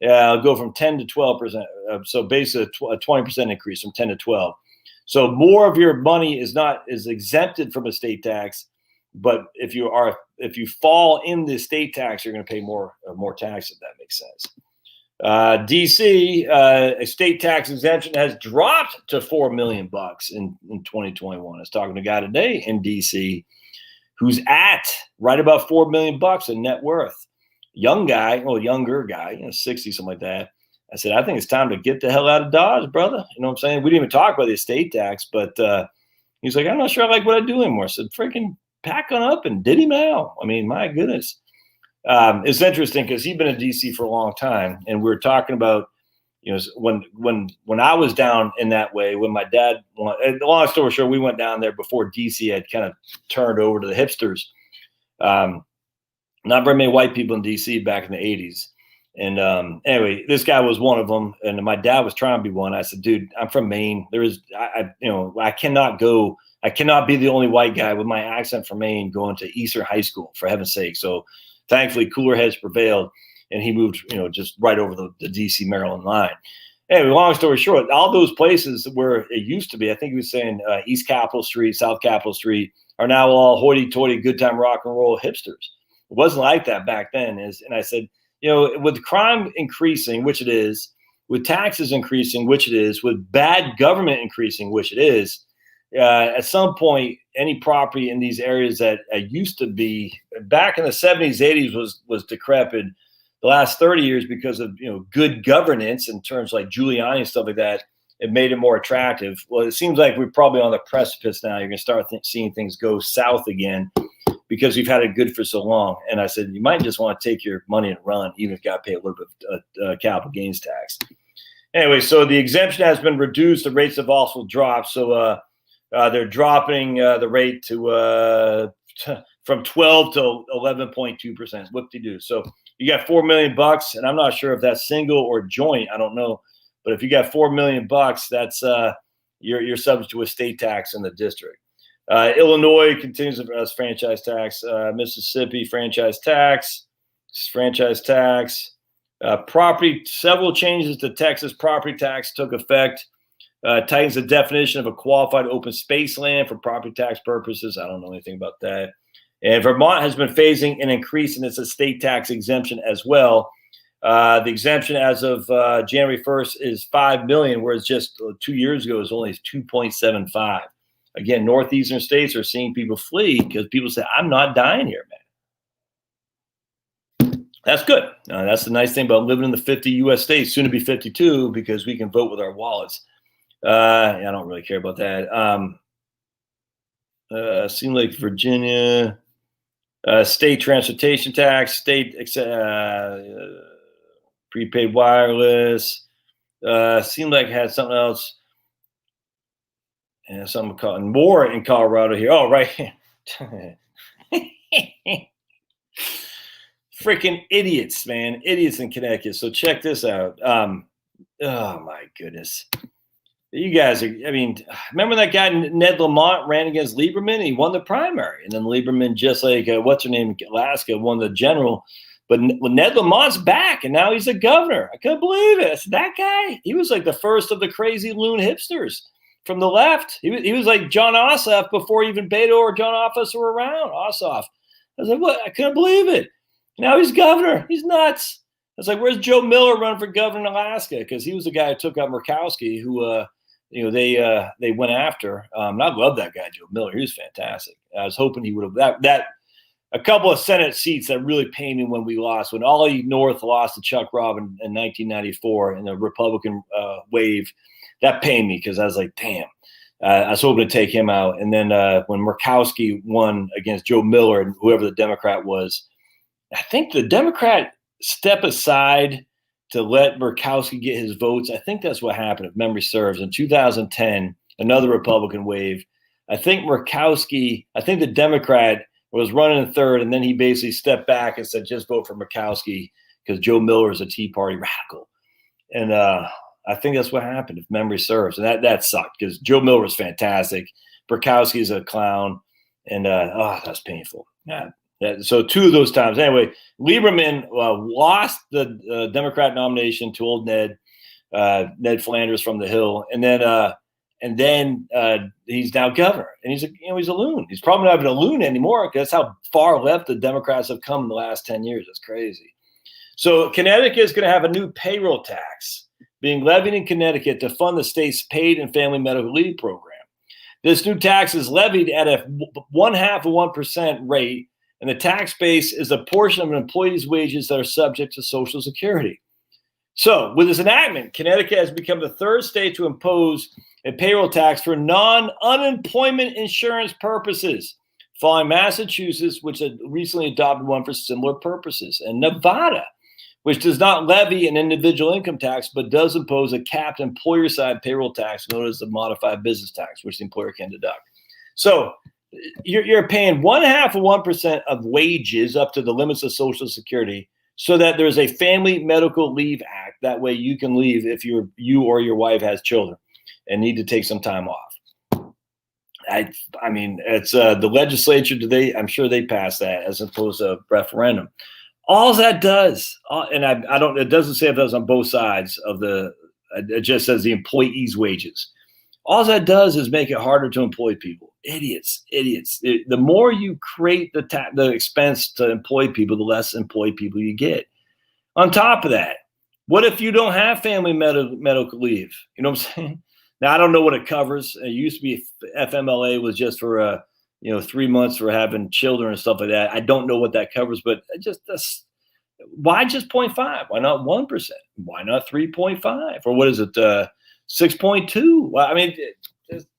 It'll go from 10 to 12%. So basically a 20% increase from 10 to 12. So more of your money is exempted from a state tax. But if you fall in the state tax, you're going to pay more tax, if that makes sense. DC, a state tax exemption has dropped to $4 million in 2021. I was talking to a guy today in DC who's at right about $4 million in net worth. Younger guy, 60, something like that. I said, I think it's time to get the hell out of Dodge, brother. You know what I'm saying? We didn't even talk about the estate tax, but he's like, I'm not sure I like what I do anymore. I said, freaking pack on up and diddy now. I mean, my goodness. It's interesting because he'd been in DC for a long time, and we were talking about, you know, when I was down in that way, when my dad, long story short, we went down there before DC had kind of turned over to the hipsters. Not very many white people in DC back in the 80s. And anyway, this guy was one of them, and my dad was trying to be one. I said, dude, I'm from Maine. I cannot be the only white guy with my accent from Maine going to Eastern High School, for heaven's sake. So thankfully, cooler heads prevailed, and he moved, just right over the DC Maryland line. Anyway, long story short, all those places where it used to be, I think he was saying East Capitol Street, South Capitol Street, are now all hoity-toity, good time rock and roll hipsters. It wasn't like that back then. And I said, with crime increasing, which it is, with taxes increasing, which it is, with bad government increasing, which it is, at some point, any property in these areas that used to be back in the 70s, 80s was decrepit. The last 30 years, because of good governance in terms like Giuliani and stuff like that, it made it more attractive. Well, it seems like we're probably on the precipice now. You're going to start seeing things go south again because we've had it good for so long. And I said, you might just want to take your money and run, even if you got to pay a little bit of capital gains tax. Anyway, so the exemption has been reduced. The rates have also dropped. So they're dropping the rate to from 12 to 11.2%. Whoop-de-doo. So you got $4 million, and I'm not sure if that's single or joint. I don't know. But if you got $4 million, that's you're subject to a state tax in the district. Illinois continues as franchise tax. Mississippi franchise tax. Property. Several changes to Texas property tax took effect. Tightens the definition of a qualified open space land for property tax purposes. I don't know anything about that. And Vermont has been phasing an increase in its estate tax exemption as well. The exemption as of January 1st is $5 million, whereas just 2 years ago it was only 2.75. Again, northeastern states are seeing people flee because people say, I'm not dying here, man. That's good. That's the nice thing about living in the 50 U.S. states, soon to be 52, because we can vote with our wallets. I don't really care about that. Seemed like Virginia, state transportation tax, state prepaid wireless. Seemed like it had something else. And something called more in Colorado here. Oh, right. Freaking idiots, man. Idiots in Connecticut. So check this out. Oh, my goodness. You guys are, remember that guy Ned Lamont ran against Lieberman? He won the primary. And then Lieberman, just like, what's her name, Alaska, won the general. But Ned Lamont's back, and now he's a governor. I couldn't believe it. Said, that guy, he was like the first of the crazy loon hipsters from the left. He was like John Ossoff before even Beto or John Ossoff were around. Ossoff. I was like, what? I couldn't believe it. Now he's governor. He's nuts. I was like, where's Joe Miller running for governor in Alaska? Because he was the guy who took out Murkowski, who they went after. And I love that guy, Joe Miller. He was fantastic. I was hoping he would have that a couple of Senate seats that really pained me when we lost. When Ollie North lost to Chuck Robin in 1994 in the Republican wave, that pained me because I was like, damn. I was hoping to take him out. And then when Murkowski won against Joe Miller and whoever the Democrat was, I think the Democrat stepped aside to let Murkowski get his votes. I think that's what happened, if memory serves. In 2010, another Republican wave. I think the Democrat was running in third, and then he basically stepped back and said, just vote for Murkowski because Joe Miller is a Tea Party radical. And I think that's what happened, if memory serves. And that sucked because Joe Miller was fantastic. Murkowski is a clown. And, that's painful. Yeah. So two of those times. Anyway, Lieberman lost the Democrat nomination to old Ned Flanders from the Hill. And then he's now governor. And he's a loon. He's probably not even a loon anymore because that's how far left the Democrats have come in the last 10 years. That's crazy. So Connecticut is going to have a new payroll tax being levied in Connecticut to fund the state's paid and family medical leave program. This new tax is levied at a 0.5% rate, and the tax base is a portion of an employee's wages that are subject to Social Security. So with this enactment, Connecticut has become the third state to impose a payroll tax for non-unemployment insurance purposes, following Massachusetts, which had recently adopted one for similar purposes, and Nevada, which does not levy an individual income tax, but does impose a capped employer-side payroll tax known as the modified business tax, which the employer can deduct. So you're paying 0.5 of 1% of wages up to the limits of Social Security, so that there's a Family Medical Leave Act. That way you can leave if you or your wife has children and need to take some time off. I mean, it's the legislature today. I'm sure they passed that as opposed to a referendum. All that does, and I don't. It doesn't say it does on both sides of the. It just says the employees' wages. All that does is make it harder to employ people. Idiots. The more you create the expense to employ people, the less employed people you get. On top of that, what if you don't have family medical leave? You know what I'm saying? Now, I don't know what it covers. It used to be FMLA was just for 3 months for having children and stuff like that. I don't know what that covers, but why just 0.5? Why not 1%? Why not 3.5? Or what is it? 6.2. Well, I mean,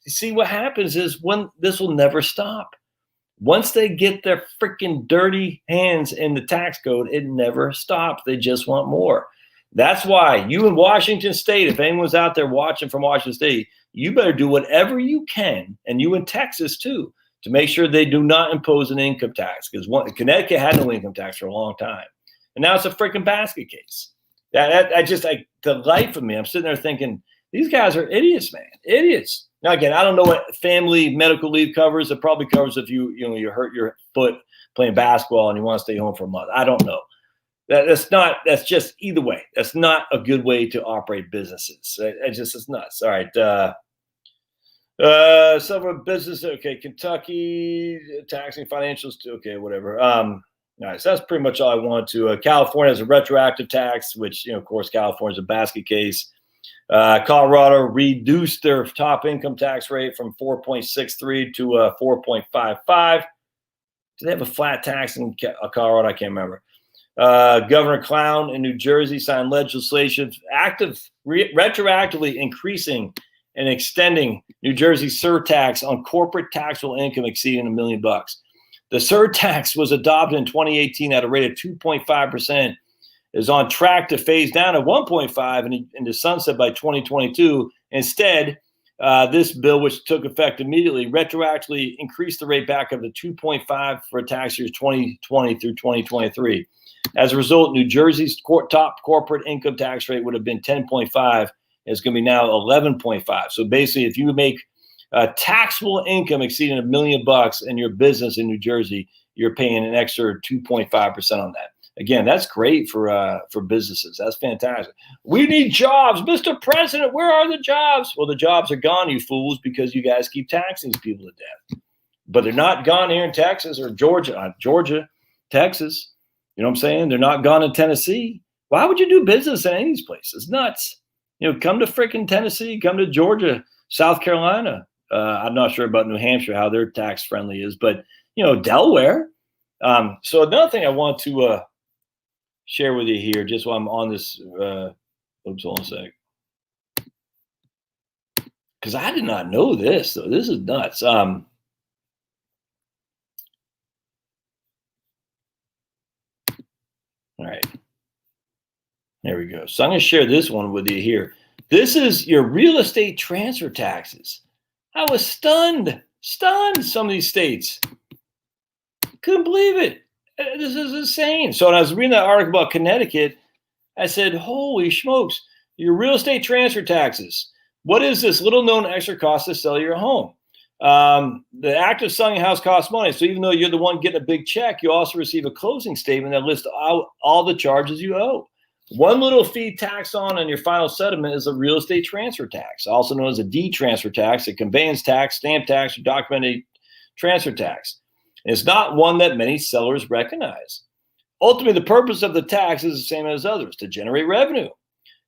see what happens is when this will never stop. Once they get their freaking dirty hands in the tax code, it never stops. They just want more. That's why you in Washington State, if anyone's out there watching from Washington State, you better do whatever you can, and you in Texas too, to make sure they do not impose an income tax. Because Connecticut had no income tax for a long time, and now it's a freaking basket case. The life of me, I'm sitting there thinking, these guys are idiots, man. Idiots. Now, again, I don't know what family medical leave covers. It probably covers if you hurt your foot playing basketball and you want to stay home for a month. I don't know. That's just either way. That's not a good way to operate businesses. It's nuts. All right. Several business. Okay. Kentucky taxing financials. Okay. Whatever. All right. So that's pretty much all I want to. California has a retroactive tax, which, of course, California is a basket case. Colorado reduced their top income tax rate from 4.63 to 4.55. Do they have a flat tax in Colorado? I can't remember. Governor Clown in New Jersey signed legislation retroactively increasing and extending New Jersey's surtax on corporate taxable income exceeding $1 million. The surtax was adopted in 2018 at a rate of 2.5%. Is on track to phase down at 1.5 and to sunset by 2022. Instead, this bill, which took effect immediately, retroactively increased the rate back up to 2.5 for tax years 2020 through 2023. As a result, New Jersey's top corporate income tax rate would have been 10.5. It's going to be now 11.5. So basically, if you make taxable income exceeding $1 million in your business in New Jersey, you're paying an extra 2.5% on that. Again, that's great for businesses. That's fantastic. We need jobs. Mr. President, where are the jobs? Well, the jobs are gone, you fools, because you guys keep taxing these people to death. But they're not gone here in Texas or Georgia, Texas. You know what I'm saying? They're not gone in Tennessee. Why would you do business in any of these places? It's nuts. Come to freaking Tennessee, come to Georgia, South Carolina. I'm not sure about New Hampshire, how their tax friendly is, but, Delaware. So another thing I want to share with you here, just while I'm on this. Oops, hold on a sec. Because I did not know this, though. This is nuts. All right. There we go. So I'm going to share this one with you here. This is your real estate transfer taxes. I was stunned. Some of these states. Couldn't believe it. This is insane. So when I was reading that article about Connecticut, I said, holy smokes, your real estate transfer taxes. What is this little known extra cost to sell your home? The act of selling a house costs money. So even though you're the one getting a big check, you also receive a closing statement that lists all the charges you owe. One little fee taxed on your final settlement is a real estate transfer tax, also known as a deed transfer tax, a conveyance tax, stamp tax, or documented transfer tax. It's not one that many sellers recognize. Ultimately, the purpose of the tax is the same as others, to generate revenue.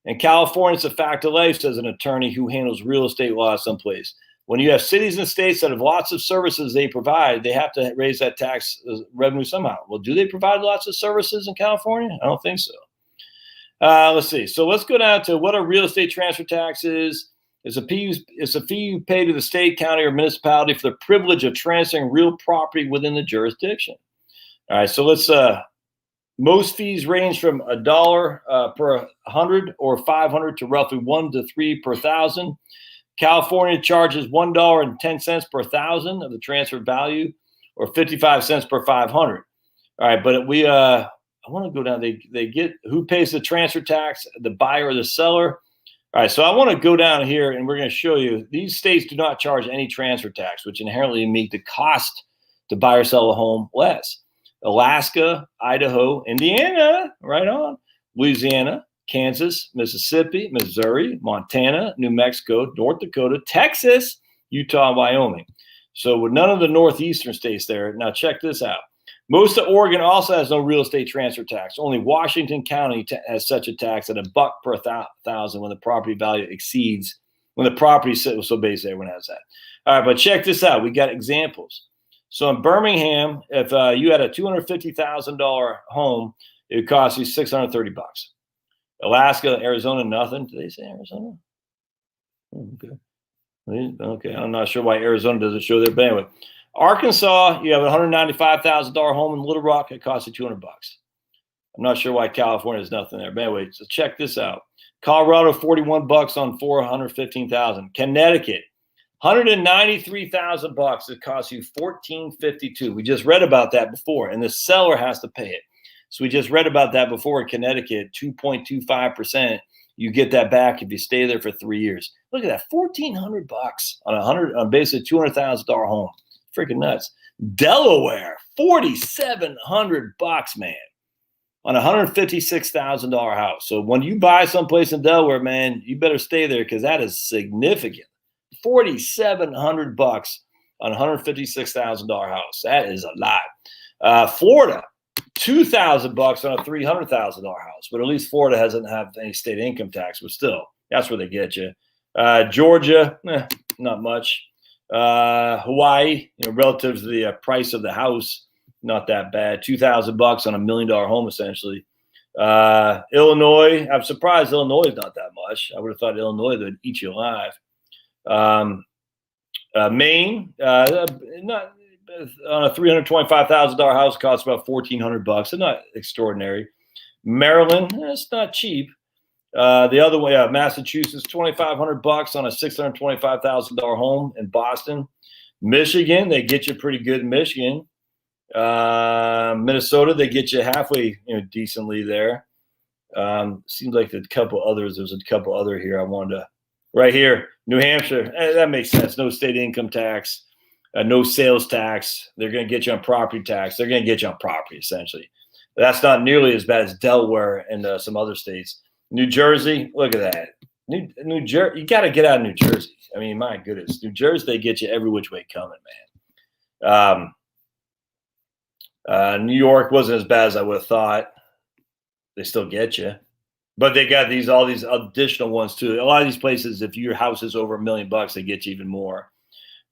In California, it's a fact of life, says an attorney who handles real estate law someplace. When you have cities and states that have lots of services they provide, they have to raise that tax revenue somehow. Well, do they provide lots of services in California? I don't think so. Let's see. So let's go down to what a real estate transfer tax is. It's a fee you pay to the state, county, or municipality for the privilege of transferring real property within the jurisdiction. All right. So let's. Most fees range from $1 per 100 or 500 to roughly 1 to 3 per 1,000. California charges $1.10 per 1,000 of the transfer value, or 55 cents per 500. All right, but I want to go down. They get who pays the transfer tax, the buyer or the seller. All right, so I want to go down here, and we're going to show you these states do not charge any transfer tax, which inherently make the cost to buy or sell a home less. Alaska, Idaho, Indiana, right on, Louisiana, Kansas, Mississippi, Missouri, Montana, New Mexico, North Dakota, Texas, Utah, Wyoming. So with none of the northeastern states there. Now check this out. Most of Oregon also has no real estate transfer tax. Only Washington County has such a tax at $1 per 1,000 when the property value exceeds, when the property, so basically everyone has that. All right, but check this out. We got examples. So in Birmingham, if you had a $250,000 home, it would cost you $630. Alaska, Arizona, nothing. Did they say Arizona? Okay. Okay. I'm not sure why Arizona doesn't show there, but anyway, Arkansas, you have a $195,000 home in Little Rock. It costs you $200. I'm not sure why California has nothing there, but anyway, so check this out. Colorado, $41 on 415,000. Connecticut, $193,000. It costs you $1,452. We just read about that before, and the seller has to pay it. So we just read about that before in Connecticut, 2.25%. You get that back if you stay there for 3 years. Look at that, $1,400 on basically $200,000 home. Freaking nuts. Delaware, $4,700, man, on a $156,000 house. So when you buy someplace in Delaware, man, you better stay there because that is significant. $4,700 on a $156,000 house. That is a lot. Florida, $2,000 on a $300,000 house, but at least Florida doesn't have any state income tax, but still, that's where they get you. Georgia, not much. Hawaii, relative to the price of the house, not that bad. $2,000 on $1 million home, essentially. Illinois, I'm surprised Illinois is not that much. I would have thought Illinois would eat you alive. Maine, not on a $325,000 house, costs about $1,400. It's not extraordinary. Maryland, it's not cheap. The other way, Massachusetts, $2,500 on a $625,000 home in Boston. Michigan, they get you pretty good in Michigan. Minnesota, they get you halfway, decently there. Seems like a couple others. There's a couple other here I wanted to. Right here, New Hampshire, that makes sense. No state income tax, no sales tax. They're going to get you on property tax. They're going to get you on property, essentially. But that's not nearly as bad as Delaware and some other states. New Jersey, look at that. New Jersey, you got to get out of New Jersey. I mean, my goodness. New Jersey, they get you every which way coming, man. New York wasn't as bad as I would have thought. They still get you. But they got all these additional ones too. A lot of these places, if your house is over $1 million, they get you even more.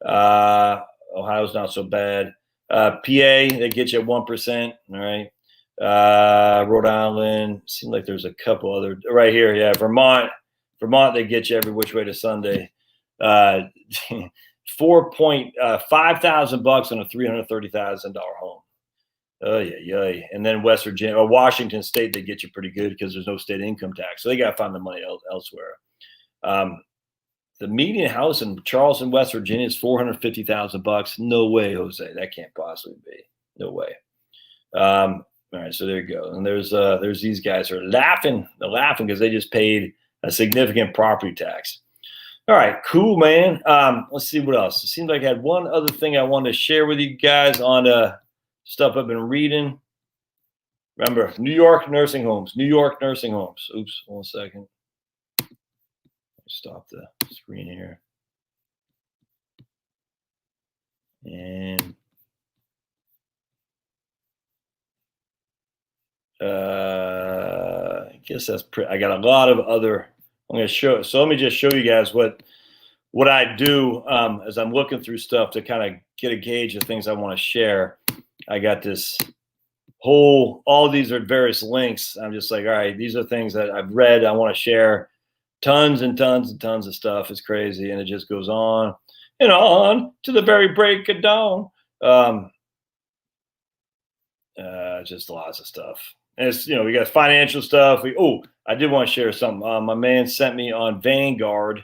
Ohio's not so bad. PA, they get you 1%. All right. Rhode Island, seems like there's a couple other right here. Yeah, Vermont, they get you every which way to Sunday. $5,000 on a $330,000 home. Oh yeah. And then West Virginia or Washington State, they get you pretty good because there's no state income tax. So they got to find the money elsewhere. The median house in Charleston, West Virginia is $450,000. No way, Jose. That can't possibly be. No way. All right, so there you go. And there's these guys who are laughing. They're laughing because they just paid a significant property tax. All right, cool, man. Let's see what else. It seems like I had one other thing I wanted to share with you guys on stuff I've been reading. Remember, New York nursing homes. Oops, 1 second. Stop the screen here. And I guess that's I got a lot of other. I'm going to show. So let me just show you guys what I do as I'm looking through stuff to kind of get a gauge of things I want to share. I got this all these are various links. I'm just like, all right, these are things that I've read. I want to share. Tons and tons and tons of stuff. Is crazy, and it just goes on and on to the very break of dawn. Just lots of stuff. And it's, we got financial stuff. I did want to share something. My man sent me on Vanguard.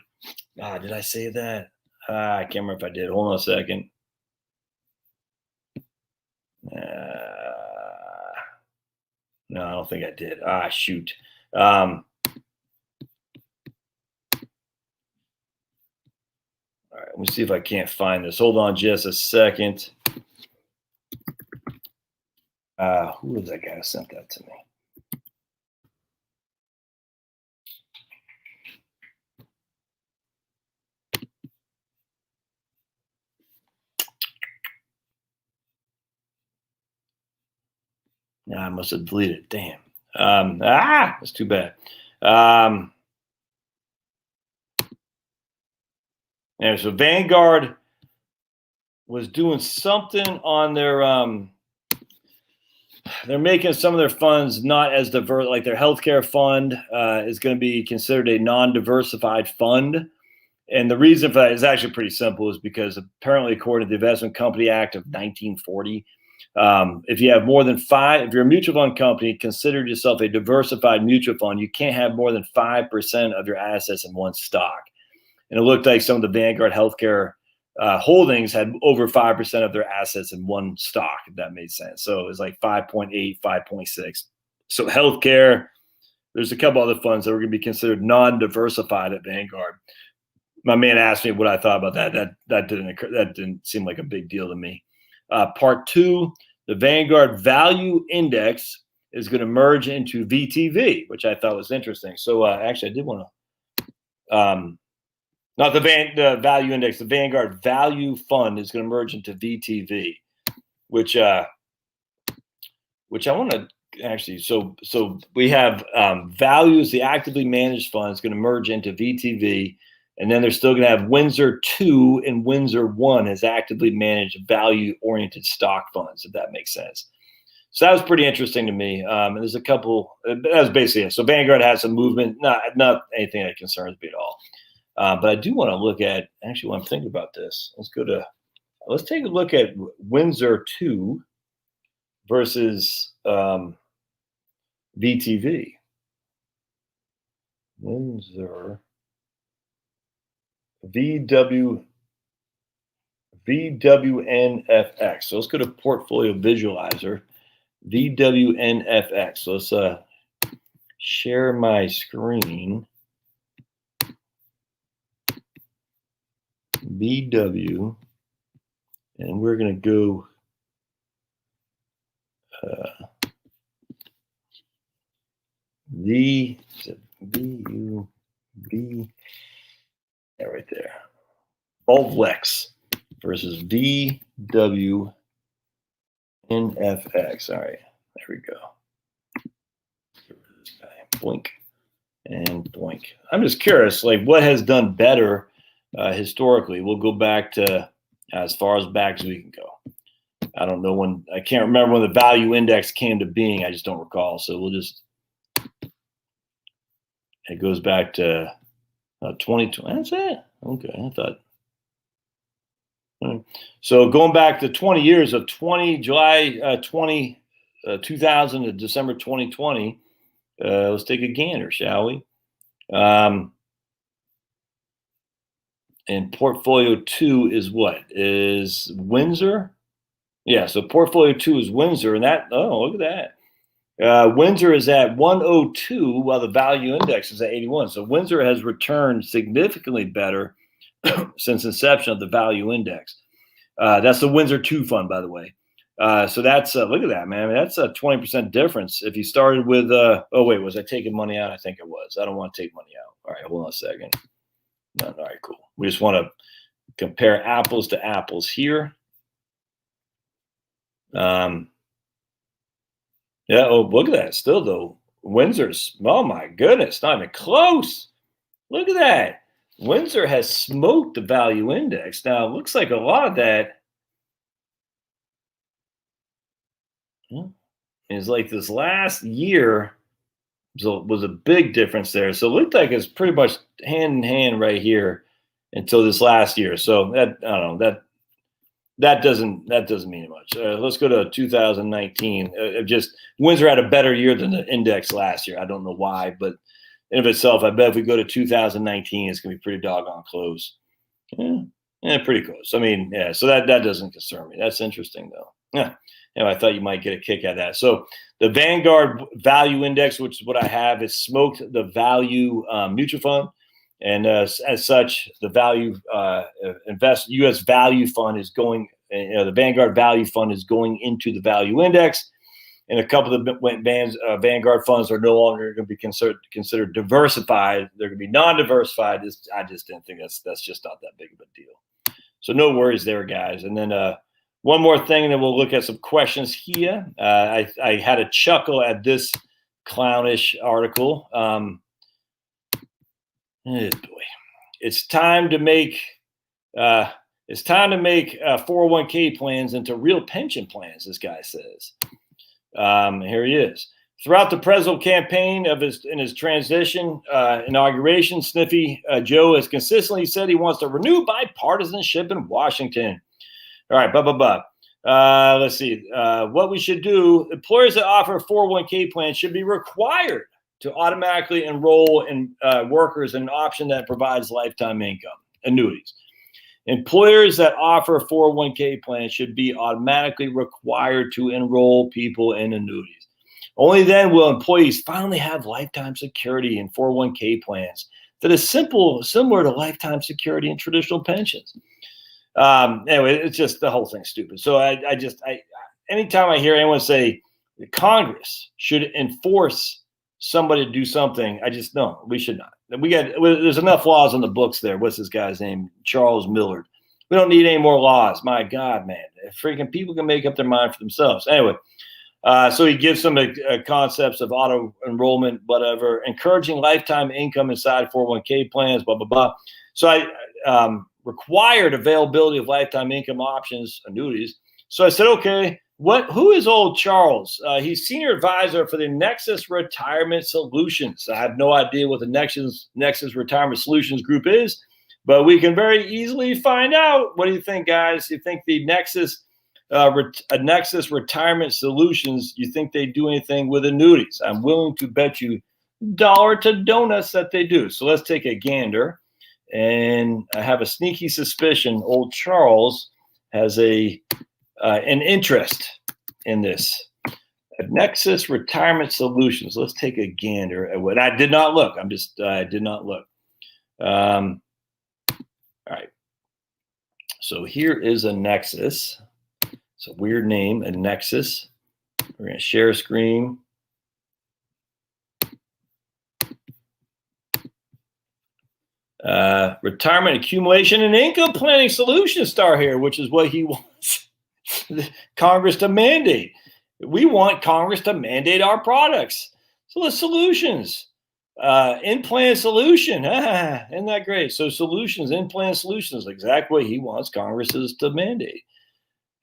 Did I say that? I can't remember if I did. Hold on a second. No, I don't think I did. Shoot. All right, let me see if I can't find this. Hold on just a second. Who was that guy who sent that to me? I must have deleted it. Damn. That's too bad. So Vanguard was doing something on their they're making some of their funds not as diverse, like their healthcare fund is going to be considered a non-diversified fund. And the reason for that is actually pretty simple, is because apparently, according to the Investment Company Act of 1940, if you have more than if you're a mutual fund company, consider yourself a diversified mutual fund. You can't have more than 5% of your assets in one stock. And it looked like some of the Vanguard healthcare holdings had over 5% of their assets in one stock, if that made sense. So it was like 5.8, 5.6. So healthcare, there's a couple other funds that were going to be considered non-diversified at Vanguard. My man asked me what I thought about that. That didn't seem like a big deal to me. Part two, the Vanguard Value Index is going to merge into VTV, which I thought was interesting. So actually, I did want to, not the Value Index, the Vanguard Value Fund is going to merge into VTV, which I want to actually. So we have Values, the actively managed fund, is going to merge into VTV. And then they're still going to have Windsor 2 and Windsor 1 as actively managed value-oriented stock funds, if that makes sense. So that was pretty interesting to me. And there's a couple, that was basically it. So Vanguard has some movement, not anything that concerns me at all. But I do want to look at, actually, when I'm thinking about this, let's take a look at Windsor 2 versus VTV. Windsor. VWNFX. So let's go to Portfolio Visualizer. VWNFX. So let's share my screen. VW, and we're going to go right there. Volvlex versus VWNFX. All right, there we go. Get rid of this guy. Blink and blink. I'm just curious, like, what has done better historically? We'll go back to as far as back as we can go. I don't know when. I can't remember when the value index came to being. I just don't recall. So we'll just. It goes back to 2020. That's it. Okay, I thought. So going back to 20 years of July 2000 to December 2020, let's take a gander, shall we? And portfolio 2 is what? Is Windsor? Yeah, so portfolio 2 is Windsor, and that, look at that. Windsor is at 102, while the value index is at 81. So Windsor has returned significantly better since inception of the value index. That's the Windsor 2 fund, by the way. So that's, look at that, man. That's a 20% difference. If you started with, was I taking money out? I think it was. I don't want to take money out. All right, hold on a second. No, all right, cool. We just want to compare apples to apples here. Yeah, look at that. Still, though, Windsor's, oh my goodness, not even close. Look at that. Windsor has smoked the value index. Now, it looks like a lot of that. And it's like this last year was a big difference there. So it looked like it's pretty much hand in hand right here until this last year. So that, I don't know, that doesn't mean much. Let's go to 2019. Just Windsor had a better year than the index last year. I don't know why, but in of itself, I bet if we go to 2019, it's gonna be pretty doggone close. Yeah, pretty close. I mean, yeah. So that doesn't concern me. That's interesting though. Yeah. I thought you might get a kick out of that. So the Vanguard Value Index, which is what I have, is smoked the value mutual fund. And as such, the value U.S. value fund is going. The Vanguard Value Fund is going into the value index, and a couple of the Vanguard funds are no longer going to be considered diversified. They're going to be non-diversified. I just didn't think that's just not that big of a deal. So no worries there, guys. And then one more thing, and then we'll look at some questions here. I had a chuckle at this clownish article. Oh boy, it's time to make 401k plans into real pension plans. This guy says. Here he is. Throughout the presidential campaign in his transition inauguration, Sniffy Joe has consistently said he wants to renew bipartisanship in Washington. All right, let's see. What we should do: employers that offer a 401k plan should be required to automatically enroll in workers in an option that provides lifetime income, annuities. Employers that offer a 401k plan should be automatically required to enroll people in annuities. Only then will employees finally have lifetime security in 401k plans that is similar to lifetime security in traditional pensions. Anyway, it's just the whole thing's stupid. So I anytime I hear anyone say that Congress should enforce somebody to do something, no, we should not. There's enough laws on the books there. What's this guy's name? Charles Millard. We don't need any more laws. My God, man, freaking people can make up their mind for themselves. Anyway, so he gives some concepts of auto enrollment, whatever, encouraging lifetime income inside 401k plans, blah, blah, blah. So I required availability of lifetime income options, annuities. So I said, okay, who is old Charles? He's senior advisor for the Nexus Retirement Solutions. I have no idea what the Nexus Retirement Solutions group is, but we can very easily find out. What do you think, guys? You think the Nexus Retirement Solutions, you think they do anything with annuities? I'm willing to bet you dollar to donuts that they do. So let's take a gander. And I have a sneaky suspicion old Charles has an interest in this. Nexus Retirement Solutions. Let's take a gander at what I did not look. I did not look. All right. So here is a Nexus. It's a weird name, a Nexus. We're going to share screen. Retirement accumulation and income planning solutions star here, which is what he wants Congress to mandate. We want Congress to mandate our products. So the solutions, in-plan solution, isn't that great? So solutions, in-plan solutions, exactly what he wants Congress to mandate.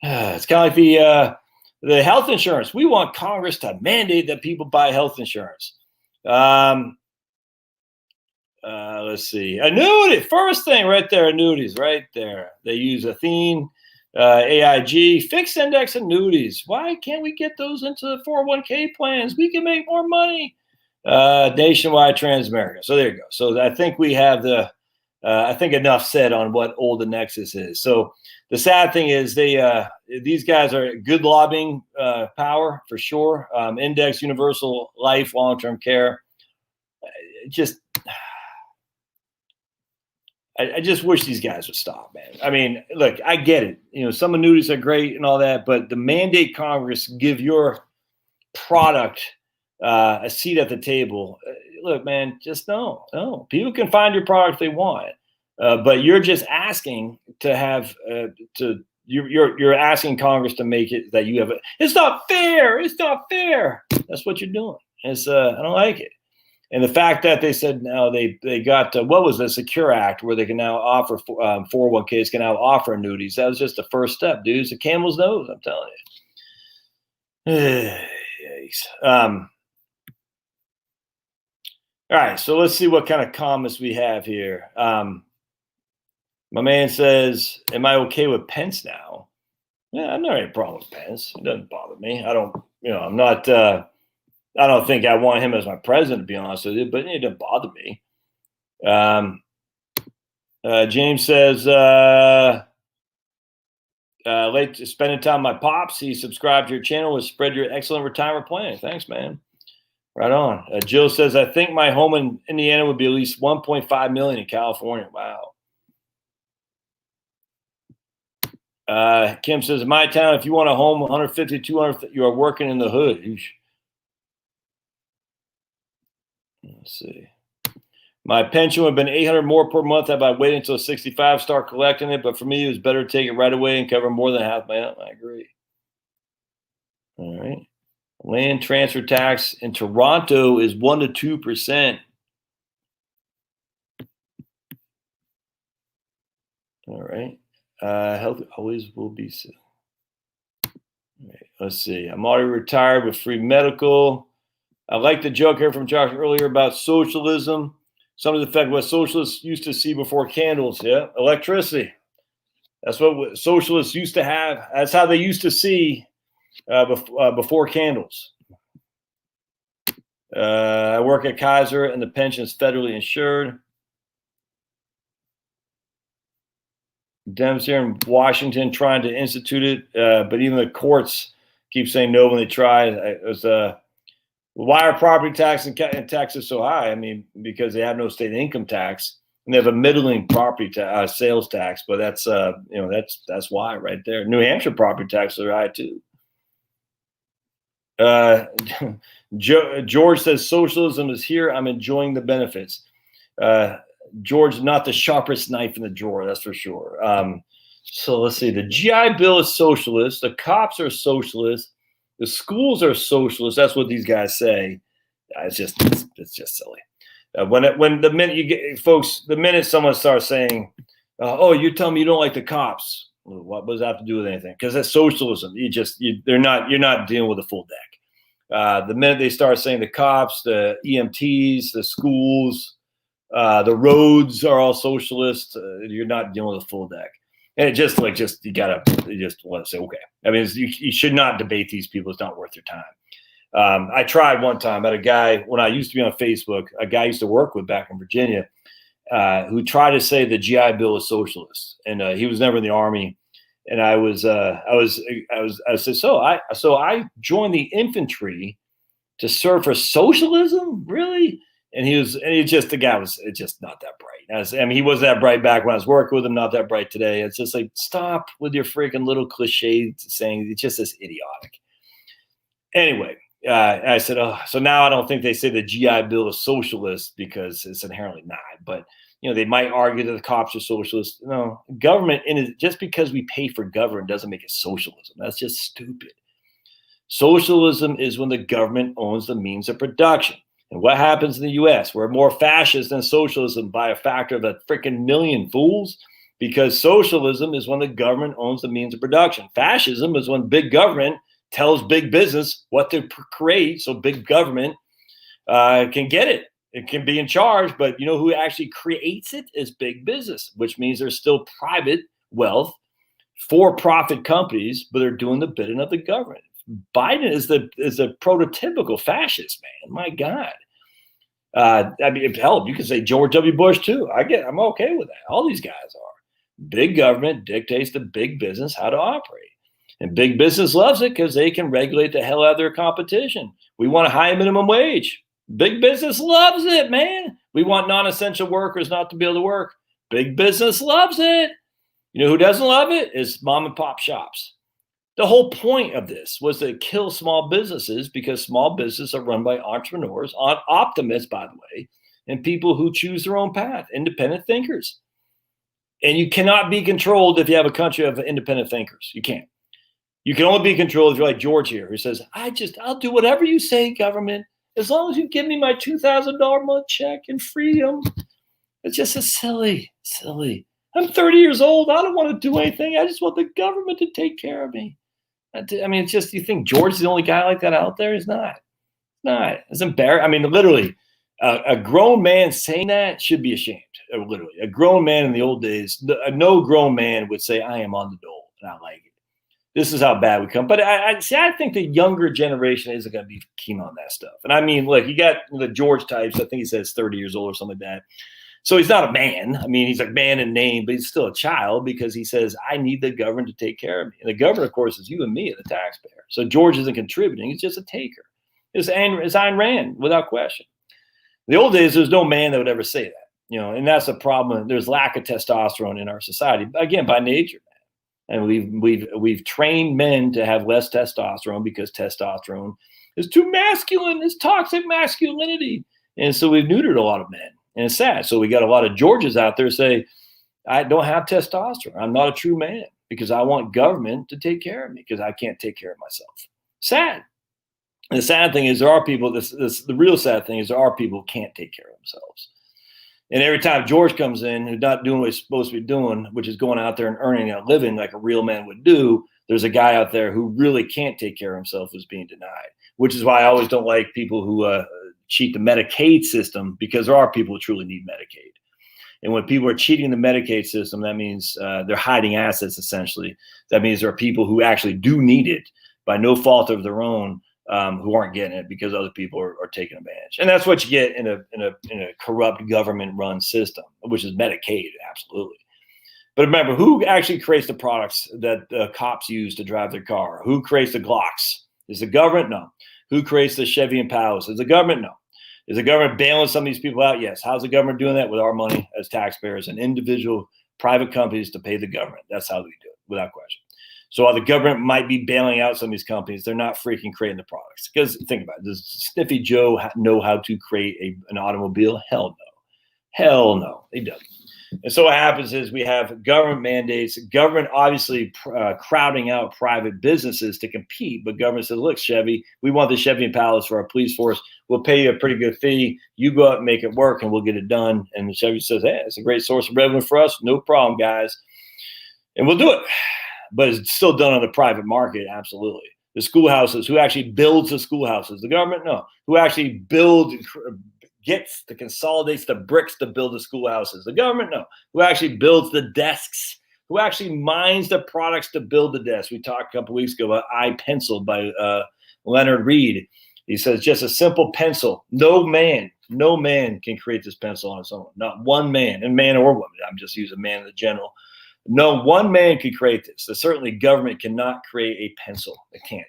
It's kind of like the health insurance. We want Congress to mandate that people buy health insurance. Let's see. Annuity. First thing right there, annuities right there. They use Athene, AIG, fixed index annuities. Why can't we get those into the 401k plans? We can make more money. Nationwide Transamerica. So there you go. So I think we have I think enough said on what old the Nexus is. So the sad thing is these guys are good lobbying power for sure. Index, universal life, long-term care. I just wish these guys would stop, man. I mean, look, I get it. Some annuities are great and all that, but the mandate Congress give your product a seat at the table. Look, man, just no. People can find your product if they want, but you're just asking to have you're asking Congress to make it that you have it. It's not fair. It's not fair. That's what you're doing. It's I don't like it. And the fact that they said now they got what was the Secure Act where they can now offer 401ks can now offer annuities. That was just the first step, dude. It's a camel's nose, I'm telling you. yikes. All right, so let's see what kind of comments we have here. My man says, am I okay with Pence now? Yeah, I'm not any problem with Pence. It doesn't bother me. I don't, I'm not, I don't think I want him as my president, to be honest with you, but it doesn't bother me. James says, late spending time with my pops. He subscribed to your channel and spread your excellent retirement plan. Thanks, man. Right on. Jill says, I think my home in Indiana would be at least 1.5 million in California. Wow. Kim says, in my town, if you want a home, 150, 200, you are working in the hood. Let's see. My pension would have been 800 more per month if I waited until 65, start collecting it. But for me, it was better to take it right away and cover more than half my own. I agree. All right. Land transfer tax in Toronto is 1% to 2%. All right. Health always will be so. All right, let's see. I'm already retired with free medical. I like the joke here from Josh earlier about socialism. Some of the fact what socialists used to see before candles. Yeah, electricity. That's what socialists used to have. That's how they used to see before candles. I work at Kaiser, and the pension is federally insured. Dems here in Washington trying to institute it, but even the courts keep saying no when they try. It was why are property tax in Texas so high? I mean, because they have no state income tax, and they have a middling property sales tax. But that's that's why right there. New Hampshire property taxes are high too. George says socialism is here. I'm enjoying the benefits. George, not the sharpest knife in the drawer, that's for sure. So let's see. The GI Bill is socialist. The cops are socialist. The schools are socialist. That's what these guys say. It's just silly. When the minute you get folks, the minute someone starts saying, "Oh, you tell me you don't like the cops," what does that have to do with anything? Because that's socialism. You're not dealing with a full deck. The minute they start saying the cops, the EMTs, the schools, the roads are all socialist, you're not dealing with a full deck. And you just want to say, okay. I mean, you should not debate these people. It's not worth your time. I tried one time. I had a guy, when I used to be on Facebook, a guy I used to work with back in Virginia, who tried to say the GI Bill is socialist, and he was never in the Army. And I said, so I joined the infantry to serve for socialism, really? And the guy was just not that bright. He wasn't that bright back when I was working with him, not that bright today. It's just like, stop with your freaking little cliche saying. It's just this idiotic. Anyway, I said, oh, so now I don't think they say the GI Bill is socialist because it's inherently not. But, they might argue that the cops are socialist. No, government, just because we pay for government doesn't make it socialism. That's just stupid. Socialism is when the government owns the means of production. And what happens in the U.S.? We're more fascist than socialism by a factor of a freaking million, fools, because socialism is when the government owns the means of production. Fascism is when big government tells big business what to create, so big government can get it. It can be in charge, but you know who actually creates it is big business, which means there's still private wealth, for-profit companies, but they're doing the bidding of the government. Biden is a prototypical fascist, man. My God. Hell, you can say George W. Bush too. I'm okay with that. All these guys are. Big government dictates to big business how to operate. And big business loves it because they can regulate the hell out of their competition. We want a high minimum wage. Big business loves it, man. We want non-essential workers not to be able to work. Big business loves it. You know who doesn't love it? Is mom and pop shops. The whole point of this was to kill small businesses because small businesses are run by entrepreneurs, optimists, by the way, and people who choose their own path, independent thinkers. And you cannot be controlled if you have a country of independent thinkers. You can't. You can only be controlled if you're like George here, who says, I'll do whatever you say, government, as long as you give me my $2,000 a month check and freedom. It's just a silly. I'm 30 years old. I don't want to do anything. I just want the government to take care of me. I mean, it's just, you think George is the only guy like that out there? He's not. Not. It's embarrassing. I mean, literally, a grown man saying that should be ashamed. Literally, a grown man in the old days, no grown man would say, "I am on the dole," and I like it. This is how bad we come. But I think the younger generation isn't going to be keen on that stuff. And I mean, look, you got the George types. I think he says 30 years old or something like that. So he's not a man. I mean, he's a man in name, but he's still a child because he says, I need the government to take care of me. And the government, of course, is you and me, the taxpayer. So George isn't contributing. He's just a taker. It's Ayn Rand, without question. In the old days, there's no man that would ever say that, you know, and that's a problem. There's lack of testosterone in our society, again, by nature. And we've trained men to have less testosterone because testosterone is too masculine. It's toxic masculinity. And so we've neutered a lot of men. And it's sad. So we got a lot of Georges out there say, I don't have testosterone. I'm not a true man because I want government to take care of me because I can't take care of myself. Sad. And the sad thing is there are people, the real sad thing is there are people who can't take care of themselves. And every time George comes in, who's not doing what he's supposed to be doing, which is going out there and earning a living like a real man would do, there's a guy out there who really can't take care of himself who's being denied, which is why I always don't like people who cheat the Medicaid system, because there are people who truly need Medicaid. And when people are cheating the Medicaid system, that means they're hiding assets, essentially. That means there are people who actually do need it by no fault of their own, who aren't getting it because other people are taking advantage. And that's what you get in a corrupt government-run system, which is Medicaid, absolutely. But remember, who actually creates the products that cops use to drive their car? Who creates the Glocks? Is the government? No. Who creates the Chevy Impalas? Is the government? No. Is the government bailing some of these people out? Yes. How's the government doing that? With our money as taxpayers and individual private companies to pay the government. That's how we do it, without question. So while the government might be bailing out some of these companies, they're not freaking creating the products. Because think about it. Does Sniffy Joe know how to create an automobile? Hell no. Hell no. He doesn't. And so what happens is we have government mandates, government obviously crowding out private businesses to compete. But government says, look, Chevy, we want the Chevy Impalas for our police force. We'll pay you a pretty good fee. You go out and make it work and we'll get it done. And the Chevy says, hey, it's a great source of revenue for us. No problem, guys. And we'll do it. But it's still done on the private market, absolutely. The schoolhouses, who actually builds the schoolhouses? The government? No. Who actually consolidates the bricks to build the schoolhouses? The government? No. Who actually builds the desks? Who actually mines the products to build the desks? We talked a couple of weeks ago about iPencil by Leonard Reed. He says just a simple pencil. No man can create this pencil on its own. Not one man, and man or woman. I'm just using man in the general. No one man could create this. So certainly government cannot create a pencil. It can't,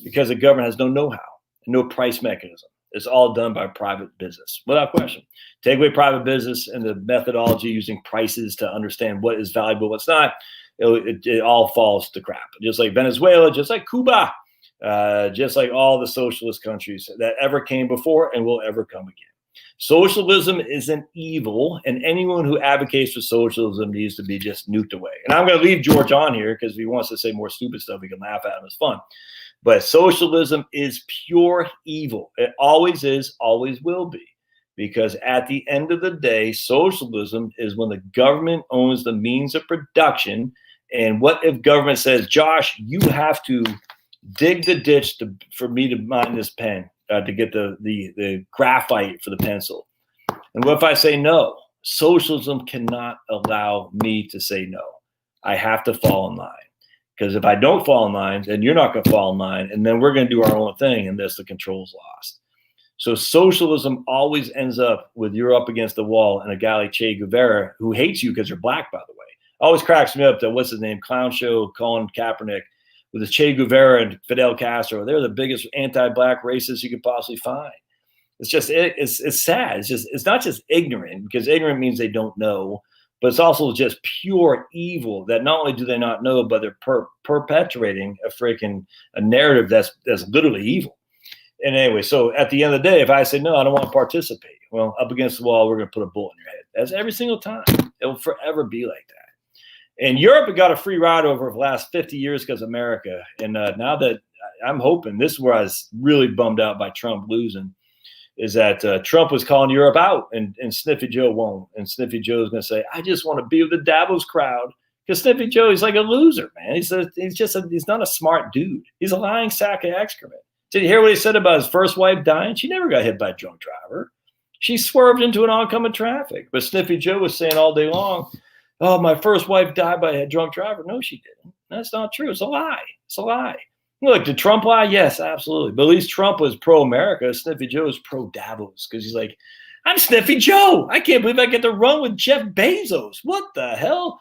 because the government has no know-how, no price mechanism. It's all done by private business, without question. Take away private business and the methodology using prices to understand what is valuable, what's not, it all falls to crap. Just like Venezuela, just like Cuba, just like all the socialist countries that ever came before and will ever come again. Socialism isn't evil, and anyone who advocates for socialism needs to be just nuked away. And I'm going to leave George on here because if he wants to say more stupid stuff, we can laugh at him. It's fun. But socialism is pure evil. It always is, always will be. Because at the end of the day, socialism is when the government owns the means of production. And what if government says, Josh, you have to dig the ditch for me to mine this pen? To get the graphite for the pencil. And what if I say no? Socialism cannot allow me to say no. I have to fall in line. Because if I don't fall in line, then you're not going to fall in line. And then we're going to do our own thing. And thus the control's lost. So socialism always ends up with you're up against the wall and a guy like Che Guevara, who hates you because you're black, by the way. Always cracks me up that, what's his name? Clown Show, Colin Kaepernick. With the Che Guevara and Fidel Castro, they're the biggest anti-black racists you could possibly find. It's just, it's sad. It's not just ignorant, because ignorant means they don't know, but it's also just pure evil that not only do they not know, but they're perpetuating a narrative that's literally evil. And anyway, so at the end of the day, if I say, no, I don't want to participate, well, up against the wall, we're going to put a bullet in your head. That's every single time. It will forever be like that. And Europe got a free ride over the last 50 years because of America. And now that I'm hoping, this is where I was really bummed out by Trump losing, is that Trump was calling Europe out and Sniffy Joe won't. And Sniffy Joe is going to say, I just want to be with the Davos crowd Because Sniffy Joe, he's like a loser, man. He's not a smart dude. He's a lying sack of excrement. Did you hear what he said about his first wife dying? She never got hit by a drunk driver. She swerved into an oncoming traffic. But Sniffy Joe was saying all day long, oh, my first wife died by a drunk driver. No, she didn't. That's not true. It's a lie. It's a lie. Look, did Trump lie? Yes, absolutely. But at least Trump was pro-America. Sniffy Joe is pro-Davos because he's like, I'm Sniffy Joe. I can't believe I get to run with Jeff Bezos. What the hell?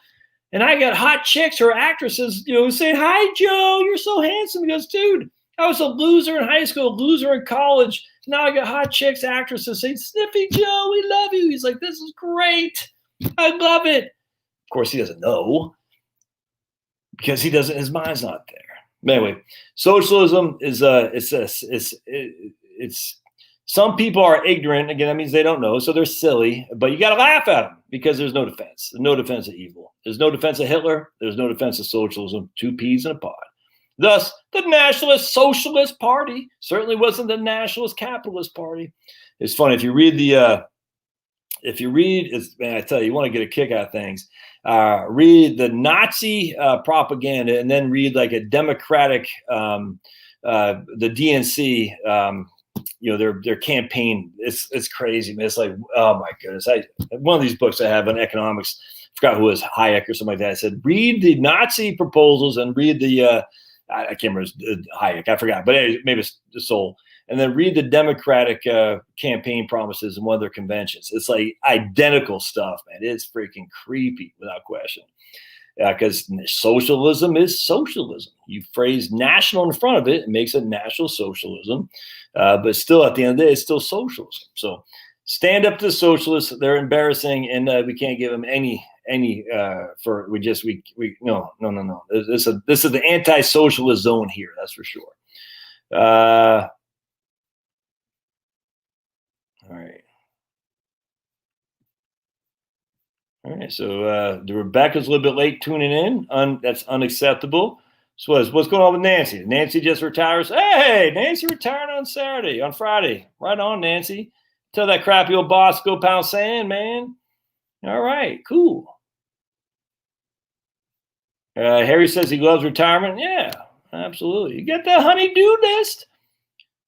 And I got hot chicks or actresses, saying, hi, Joe, you're so handsome. He goes, dude, I was a loser in high school, a loser in college. Now I got hot chicks, actresses saying, Sniffy Joe, we love you. He's like, this is great. I love it. Of course, he doesn't know because his mind's not there. But anyway, socialism is it's some people are ignorant. Again, that means they don't know, so they're silly. But you got to laugh at them because there's no defense. There's no defense of evil. There's no defense of Hitler. There's no defense of socialism. Two peas in a pod. Thus, the Nationalist Socialist Party certainly wasn't the Nationalist Capitalist Party. It's funny if you read man, I tell you, you want to get a kick out of things. Read the Nazi propaganda and then read like a Democratic, the DNC. Their campaign. It's crazy, man. It's like, oh my goodness. One of these books I have on economics, I forgot who was, Hayek or something like that. I said, read the Nazi proposals and read the, I can't remember Hayek, I forgot, but maybe it's the soul. And then read the Democratic campaign promises in one of their conventions. It's like identical stuff, man. It's freaking creepy without question. Because socialism is socialism. You phrase national in front of it, it makes it national socialism. But still, at the end of the day, it's still socialism. So stand up to the socialists. They're embarrassing, and we can't give them any no. This is the anti-socialist zone here. That's for sure. All right. All right, so the Rebecca's a little bit late tuning in. That's unacceptable. So what's going on with Nancy? Nancy just retires. Hey, Nancy retiring on Friday. Right on, Nancy. Tell that crappy old boss go pound sand, man. All right, cool. Harry says he loves retirement. Yeah, absolutely. You get the honey-do list.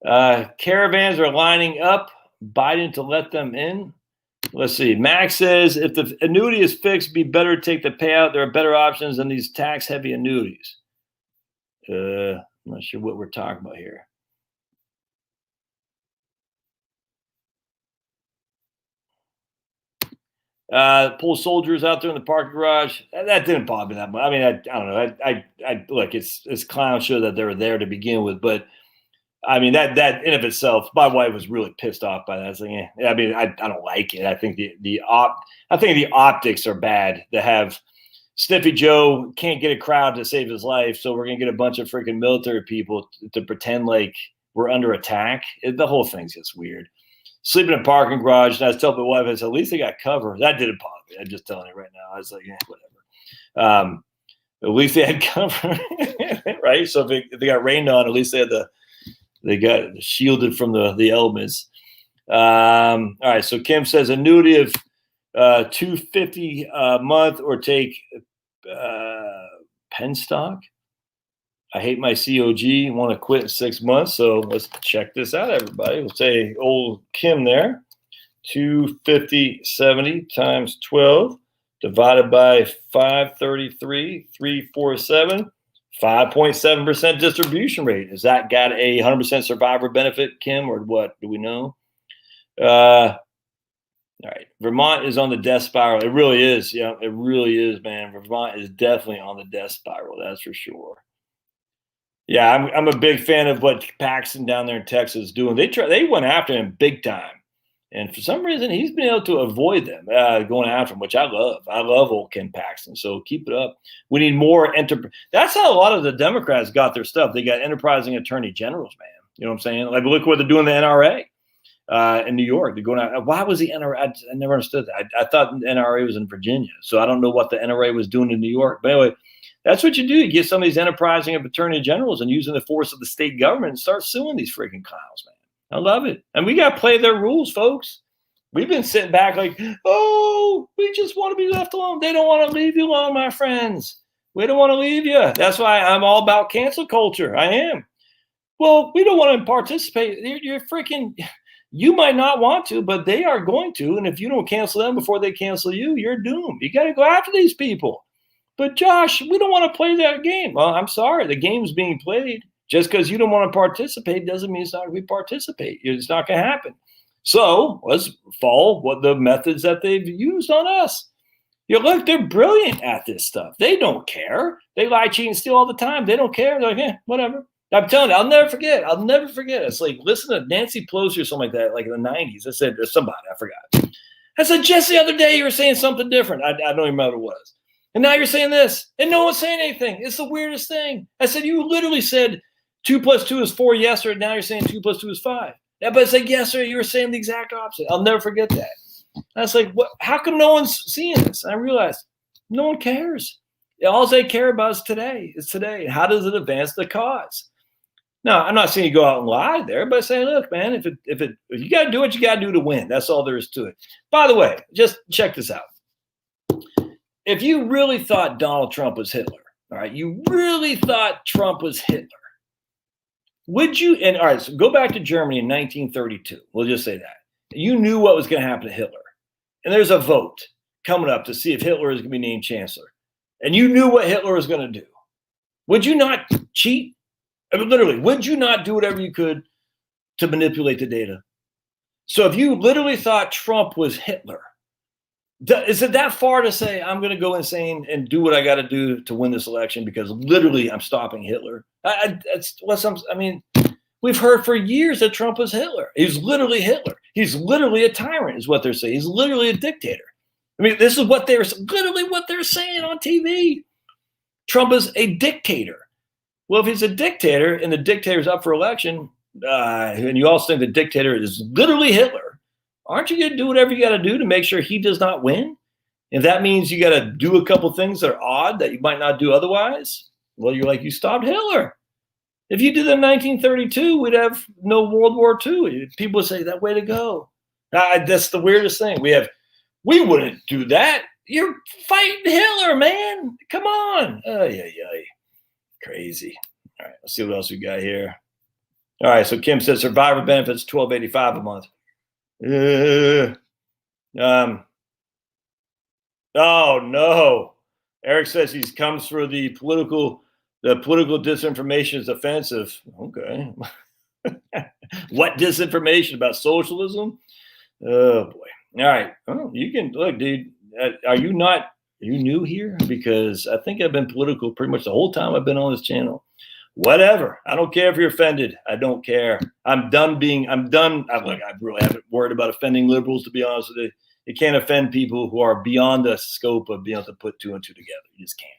Caravans are lining up. Biden to let them in. Let's see. Max says, if the annuity is fixed, be better to take the payout. There are better options than these tax-heavy annuities. I'm not sure what we're talking about here. Pull soldiers out there in the parking garage. That didn't bother me that much. I mean, I don't know. I look, it's clown show that they were there to begin with, but I mean, that in of itself, my wife was really pissed off by that. I was like, I mean, I don't like it. I think the optics are bad to have Sniffy Joe can't get a crowd to save his life. So we're going to get a bunch of freaking military people to pretend like we're under attack. The whole thing's just weird. Sleeping in a parking garage. And I was telling my wife, I said, at least they got cover. That didn't bother me. I'm just telling you right now. I was like, whatever. At least they had cover, right? So if they got rained on, at least they got shielded from the elements. All right. So Kim says annuity of $250 a month or take pen stock. I hate my COG. Want to quit in 6 months. So let's check this out, everybody. We'll say old Kim there. 250/70 times 12 divided by 533, 347. 5.7% distribution rate. Has that got a 100% survivor benefit, Kim, or what? Do we know? All right. Vermont is on the death spiral. It really is. Yeah, it really is, man. Vermont is definitely on the death spiral. That's for sure. Yeah, I'm a big fan of what Paxton down there in Texas is doing. They went after him big time. And for some reason, he's been able to avoid them going after him, which I love. I love old Ken Paxton. So keep it up. We need more That's how a lot of the Democrats got their stuff. They got enterprising attorney generals, man. You know what I'm saying? Like, look what they're doing the NRA in New York. They're going out. Why was the NRA? I never understood that. I thought the NRA was in Virginia. So I don't know what the NRA was doing in New York. But anyway, that's what you do. You get some of these enterprising attorney generals and using the force of the state government and start suing these freaking clowns, man. I love it. And we got to play their rules, folks. We've been sitting back like, oh, we just want to be left alone. They don't want to leave you alone, my friends. We don't want to leave you. That's why I'm all about cancel culture. I am. Well, we don't want to participate. You're freaking, you might not want to, but they are going to. And if you don't cancel them before they cancel you, you're doomed. You got to go after these people. But Josh, we don't want to play that game. Well, I'm sorry. The game's being played. Just because you don't want to participate doesn't mean it's not going to participate. It's not going to happen. So let's follow what the methods that they've used on us. Look, they're brilliant at this stuff. They don't care. They lie, cheat, and steal all the time. They don't care. They're like, whatever. I'm telling you, I'll never forget. I'll never forget. It's like, listen to Nancy Pelosi or something like that, like in the 90s. I said, somebody, I forgot. I said, just the other day you were saying something different. I don't even remember what it was. And now you're saying this, and no one's saying anything. It's the weirdest thing. I said, you literally said 2 + 2 is 4 yesterday. Now you're saying 2 + 2 is 5. Yeah, but it's like yesterday you were saying the exact opposite. I'll never forget that. And I was like, what? How come no one's seeing this? And I realized no one cares. All they care about is today. It's today. How does it advance the cause? Now, I'm not saying you go out and lie there, but say, look, man, if you got to do what you got to do to win. That's all there is to it. By the way, just check this out. If you really thought Donald Trump was Hitler, all right, you really thought Trump was Hitler, would you? And all right, so go back to Germany in 1932. We'll just say that. You knew what was going to happen to Hitler. And there's a vote coming up to see if Hitler is going to be named chancellor. And you knew what Hitler was going to do. Would you not cheat? I mean, literally, would you not do whatever you could to manipulate the data? So if you literally thought Trump was Hitler, is it that far to say I'm going to go insane and do what I got to do to win this election because literally I'm stopping Hitler? We've heard for years that Trump was Hitler. He's literally Hitler. He's literally a tyrant is what they're saying. He's literally a dictator. I mean, this is what they're literally what they're saying on TV. Trump is a dictator. Well, if he's a dictator and the dictator's up for election, and you also think the dictator is literally Hitler, aren't you going to do whatever you got to do to make sure he does not win? If that means you got to do a couple things that are odd that you might not do otherwise, well, you're like, you stopped Hitler. If you did that in 1932, we'd have no World War II. People would say, that way to go. That's the weirdest thing. We wouldn't do that. You're fighting Hitler, man. Come on. Crazy. All right, let's see what else we got here. All right, so Kim says survivor benefits $12.85 a month. Oh no. Eric says he comes for the political disinformation is offensive. Okay. What disinformation about socialism? Oh boy. All right. Oh, you can look, dude. Are you new here? Because I think I've been political pretty much the whole time I've been on this channel. Whatever. I don't care if you're offended. I don't care. I'm done. I really haven't worried about offending liberals, to be honest with you. You can't offend people who are beyond the scope of being able to put 2 and 2 together. You just can't.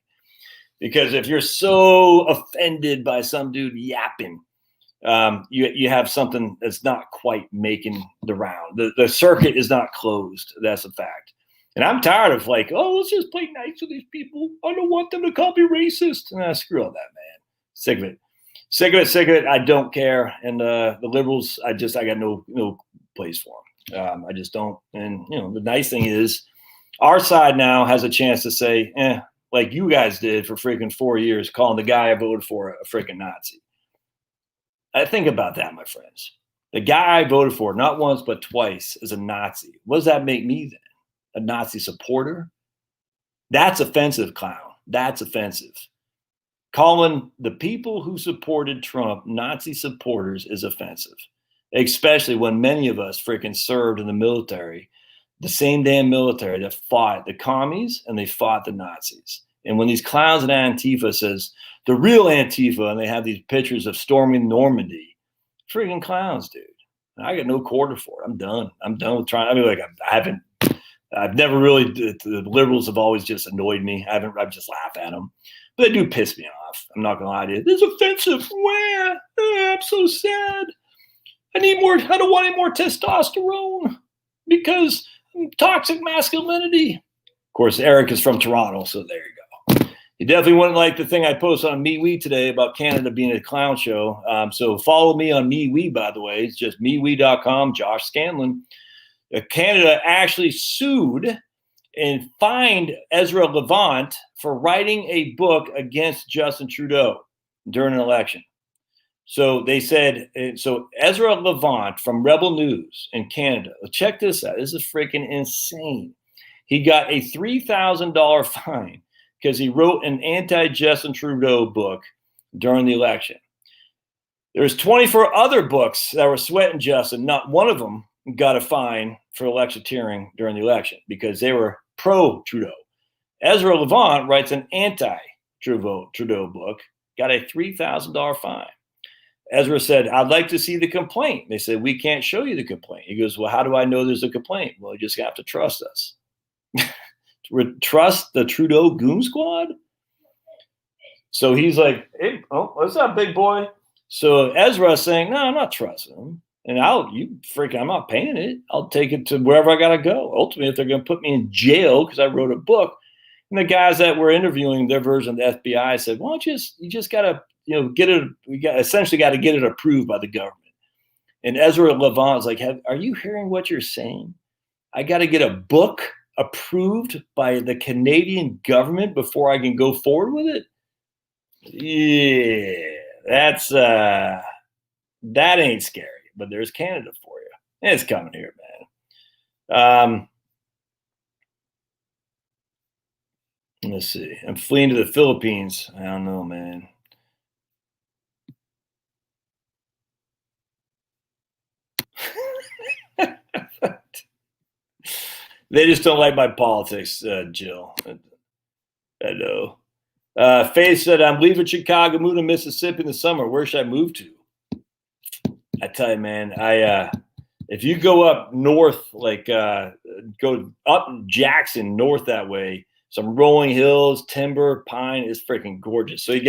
Because if you're so offended by some dude yapping, you have something that's not quite making the round. The circuit is not closed. That's a fact. And I'm tired of like, oh, let's just play nice with these people. I don't want them to call me racist. Screw all that, man. Sick of it. I don't care. And the liberals, I got no place for them. I just don't. And, the nice thing is our side now has a chance to say, like you guys did for freaking 4 years, calling the guy I voted for a freaking Nazi. I think about that, my friends. The guy I voted for, not once, but twice, is a Nazi. What does that make me then? A Nazi supporter? That's offensive, clown. That's offensive. Calling the people who supported Trump Nazi supporters is offensive, especially when many of us freaking served in the military, the same damn military that fought the commies and they fought the Nazis. And when these clowns in Antifa says the real Antifa, and they have these pictures of storming Normandy, freaking clowns, dude. I got no quarter for it. I'm done. I'm done with trying. I mean, like I've never really, the liberals have always just annoyed me. I've just laughed at them. But they do piss me off. I'm not going to lie to you. This is offensive. Where? I'm so sad. I don't want any more testosterone because toxic masculinity. Of course, Eric is from Toronto, so there you go. You definitely wouldn't like the thing I posted on MeWe today about Canada being a clown show. So follow me on MeWe, by the way. It's just MeWe.com, Josh Scanlon. Canada actually sued and fined Ezra Levant for writing a book against Justin Trudeau during an election. So they said, so Ezra Levant from Rebel News in Canada, check this out. This is freaking insane. He got a $3,000 fine because he wrote an anti-Justin Trudeau book during the election. There's 24 other books that were sweating Justin. Not one of them got a fine for electioneering during the election because they were pro-Trudeau. Ezra Levant writes an anti-Trudeau book, got a $3,000 fine. Ezra said, I'd like to see the complaint. They said, we can't show you the complaint. He goes, well, how do I know there's a complaint? Well, you just have to trust us. Trust the Trudeau Goon Squad? So he's like, hey, oh, what's up, big boy? So Ezra's saying, no, I'm not trusting him. And I'm not paying it. I'll take it to wherever I got to go. Ultimately, if they're going to put me in jail because I wrote a book. And the guys that were interviewing their version of the FBI said, well, you just got to, get it. Essentially got to get it approved by the government. And Ezra Levant's like, are you hearing what you're saying? I got to get a book approved by the Canadian government before I can go forward with it. Yeah, that ain't scary. But there's Canada for you. It's coming here, man. Let's see. I'm fleeing to the Philippines. I don't know, man. They just don't like my politics, Jill. I know. Faith said, I'm leaving Chicago, moving to Mississippi in the summer. Where should I move to? I tell you, man, if you go up north, like go up Jackson north that way, some rolling hills, timber, pine is freaking gorgeous. So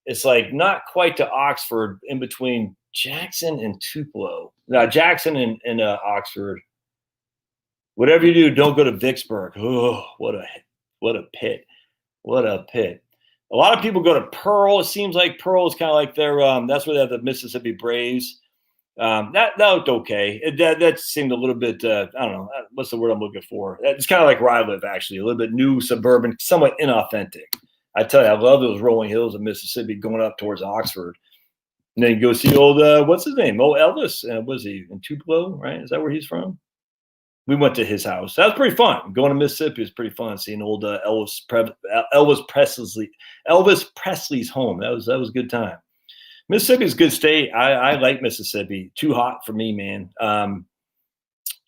it's like not quite to Oxford, in between Jackson and Tupelo. Now Jackson and Oxford. Whatever you do, don't go to Vicksburg. Oh, what a pit. What a pit. A lot of people go to Pearl. It seems like Pearl is kind of like their that's where they have the Mississippi Braves. That looked okay. That seemed a little bit I don't know, what's the word I'm looking for? It's kind of like where I live, actually, a little bit new, suburban, somewhat inauthentic. I tell you, I love those rolling hills of Mississippi going up towards Oxford. And then you go see old what's his name? Oh, Elvis. Was he in Tupelo, right? Is that where he's from? We went to his house. That was pretty fun. Going to Mississippi was pretty fun. Seeing old Elvis Presley's home. That was a good time. Mississippi is a good state. I like Mississippi. Too hot for me, man.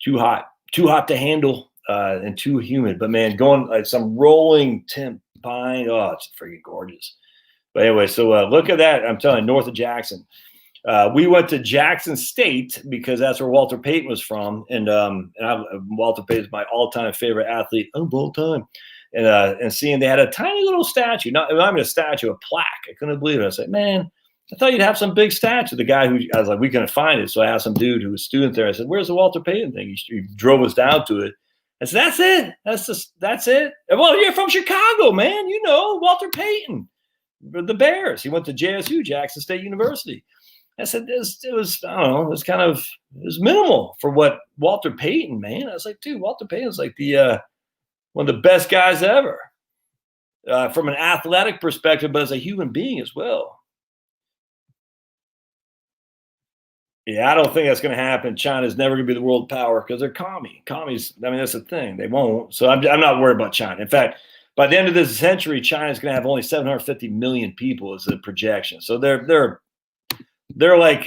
Too hot to handle, and too humid. But man, going like some rolling pine. Oh, it's freaking gorgeous. But anyway, so look at that. I'm telling you, north of Jackson. We went to Jackson State because that's where Walter Payton was from, and Walter Payton is my all-time favorite athlete of all time. And seeing they had a tiny little statue, not even a statue, a plaque. I couldn't believe it. I said, man, I thought you'd have some big statue. The guy I was like, we couldn't find it, so I asked some dude who was a student there. I said, where's the Walter Payton thing? He drove us down to it. I said, that's it. That's it. Well, you're from Chicago, man. You know Walter Payton, the Bears. He went to JSU, Jackson State University. I said, it was minimal for what Walter Payton, man. I was like, dude, Walter Payton's like one of the best guys ever, from an athletic perspective, but as a human being as well. Yeah, I don't think that's going to happen. China's never going to be the world power because they're commies. Commies, I mean, that's the thing. They won't. So I'm not worried about China. In fact, by the end of this century, China's going to have only 750 million people as the projection. So they're like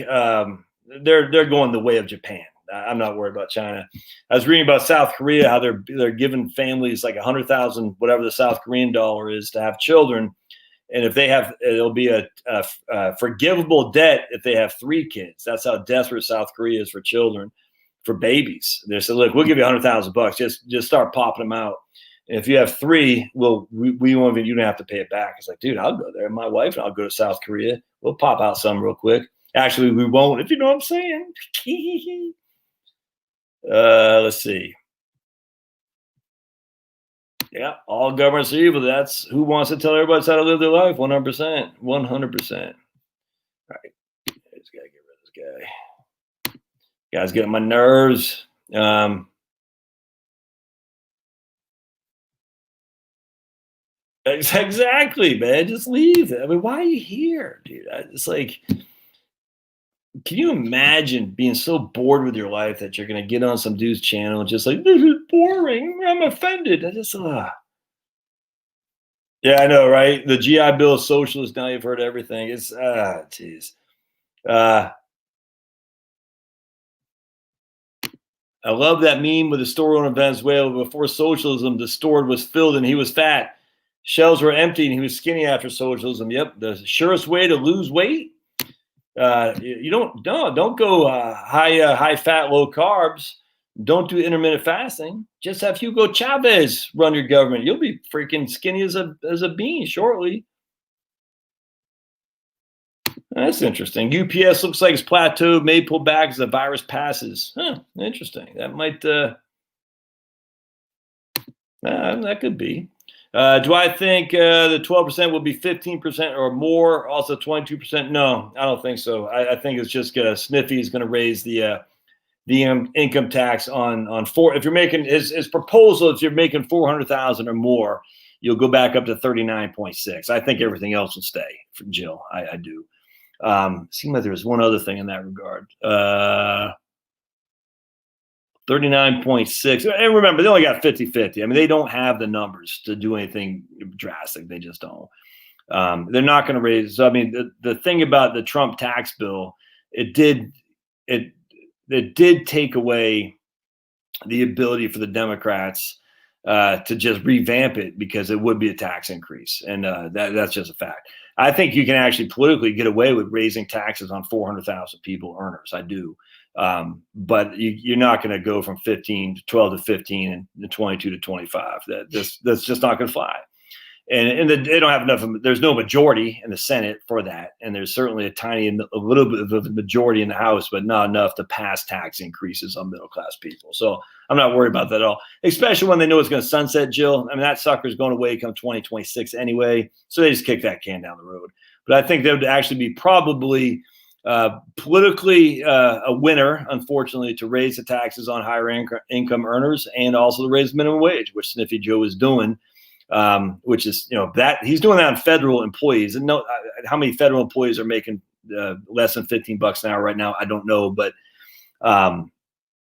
they're going the way of Japan. I'm not worried about China. I was reading about South Korea, how they're giving families like 100,000, whatever the South Korean dollar is, to have children, and if they have, it'll be a forgivable debt if they have 3 kids. That's how desperate South Korea is for children, for babies. They said, look, we'll give you $100,000. Just start popping them out. And if you have 3, we won't even, you don't have to pay it back. It's like, dude, I'll go there. My wife and I'll go to South Korea. We'll pop out some real quick. Actually, we won't, if you know what I'm saying. Let's see. Yeah, all governments are evil. That's who wants to tell everybody how to live their life. 100%. 100%. All right. I just got to get rid of this guy. Guy's getting my nerves. Exactly, man. Just leave. I mean, why are you here, dude? It's like, can you imagine being so bored with your life that you're gonna get on some dude's channel and just like, this is boring. I'm offended. I just, yeah, I know, right? The GI Bill is socialist. Now you've heard everything. It's jeez. Uh, I love that meme with the store owner in Venezuela. Before socialism, the store was filled and he was fat. Shelves were empty and he was skinny after socialism. Yep, the surest way to lose weight. You don't go high fat, low carbs. Don't do intermittent fasting. Just have Hugo Chavez run your government. You'll be freaking skinny as a bean shortly. That's interesting. UPS looks like it's plateaued, may pull back as the virus passes. Huh, interesting. That might that could be. Do I think the 12% will be 15% or more? Also 22%? No, I don't think so. I think it's just Sniffy is going to raise the income tax on four. If you're making his proposal, if you're making 400,000 or more, you'll go back up to 39.6. I think everything else will stay for Jill. I do. Seems like there's one other thing in that regard. 39.6. And remember, they only got 50-50. I mean, they don't have the numbers to do anything drastic. They just don't. They're not going to raise. So, I mean, the thing about the Trump tax bill, it did take away the ability for the Democrats to just revamp it because it would be a tax increase. And that's just a fact. I think you can actually politically get away with raising taxes on 400,000 people earners. I do. But you're not going to go from 12 to 15 and 22 to 25. That's just not going to fly. And they don't have enough. There's no majority in the Senate for that, and there's certainly a little bit of a majority in the House, but not enough to pass tax increases on middle class people. So I'm not worried about that at all, especially when they know it's going to sunset. Jill, I mean, that sucker's going away come 2026 anyway, so they just kick that can down the road. But I think there would actually be probably politically a winner, unfortunately, to raise the taxes on higher income earners and also to raise minimum wage, which Sniffy Joe is doing. Which is, that he's doing that on federal employees. And how many federal employees are making less than $15 an hour right now? I don't know, but I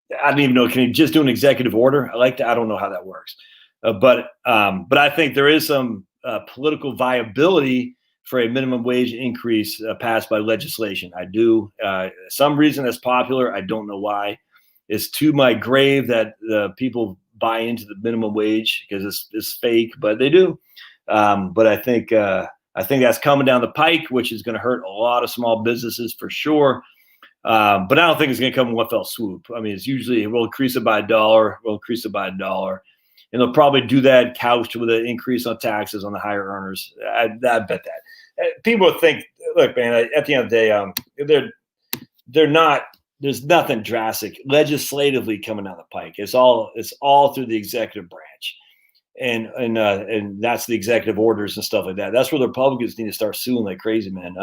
don't even know. Can he just do an executive order? I like that. I don't know how that works, but I think there is some political viability for a minimum wage increase passed by legislation. I do. Some reason that's popular. I don't know why. It's to my grave that the people buy into the minimum wage because it's fake, but they do. But I think that's coming down the pike, which is going to hurt a lot of small businesses for sure. But I don't think it's going to come in one fell swoop. I mean, it's usually we'll increase it by $1, we'll increase it by $1, and they'll probably do that couched with an increase on taxes on the higher earners. I bet that. People think, look, man, at the end of the day, they're not. There's nothing drastic legislatively coming down the pike. It's all through the executive branch, and that's the executive orders and stuff like that. That's where the Republicans need to start suing like crazy, man.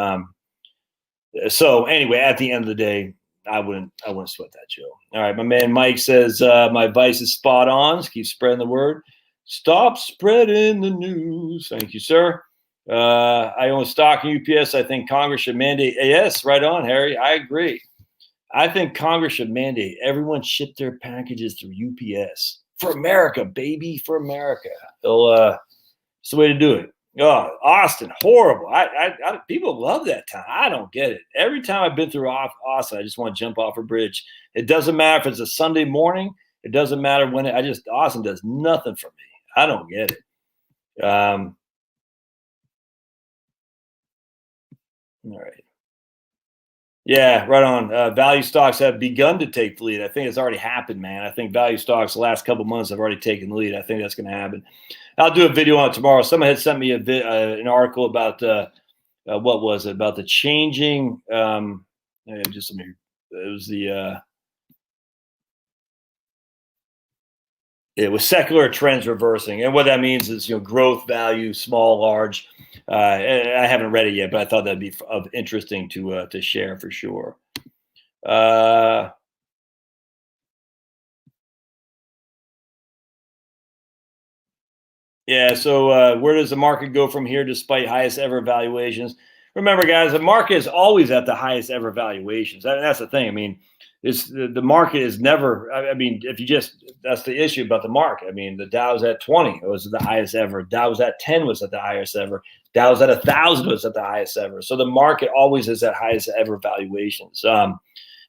So anyway, at the end of the day, I wouldn't sweat that, Joe. All right, my man Mike says my advice is spot on. Just keep spreading the word. Stop spreading the news. Thank you, sir. I own stock in UPS. I think Congress should mandate. Yes, right on, Harry. I agree. I think Congress should mandate everyone ship their packages through UPS for America, baby, for America. It's the way to do it. Oh, Austin, horrible. I people love that town. I don't get it. Every time I've been through Austin, I just want to jump off a bridge. It doesn't matter if it's a Sunday morning. It doesn't matter when. Austin does nothing for me. I don't get it. All right. Yeah, right on. Value stocks have begun to take the lead. I think it's already happened, man. I think value stocks the last couple of months have already taken the lead. I think that's going to happen. I'll do a video on it tomorrow. Someone had sent me an article about what was it? About the changing. It was it was secular trends reversing, and what that means is growth, value, small, large. I haven't read it yet, but I thought that'd be of interesting to share for sure. Yeah. So where does the market go from here despite highest ever valuations? Remember, guys, the market is always at the highest ever valuations. That's the thing. I mean, it's the market is never. I mean, if you just that's the issue about the market. I mean, the Dow's at 20 it was the highest ever. Dow was at 10 was at the highest ever. Dow was at 1,000 was at the highest ever. So the market always is at highest ever valuations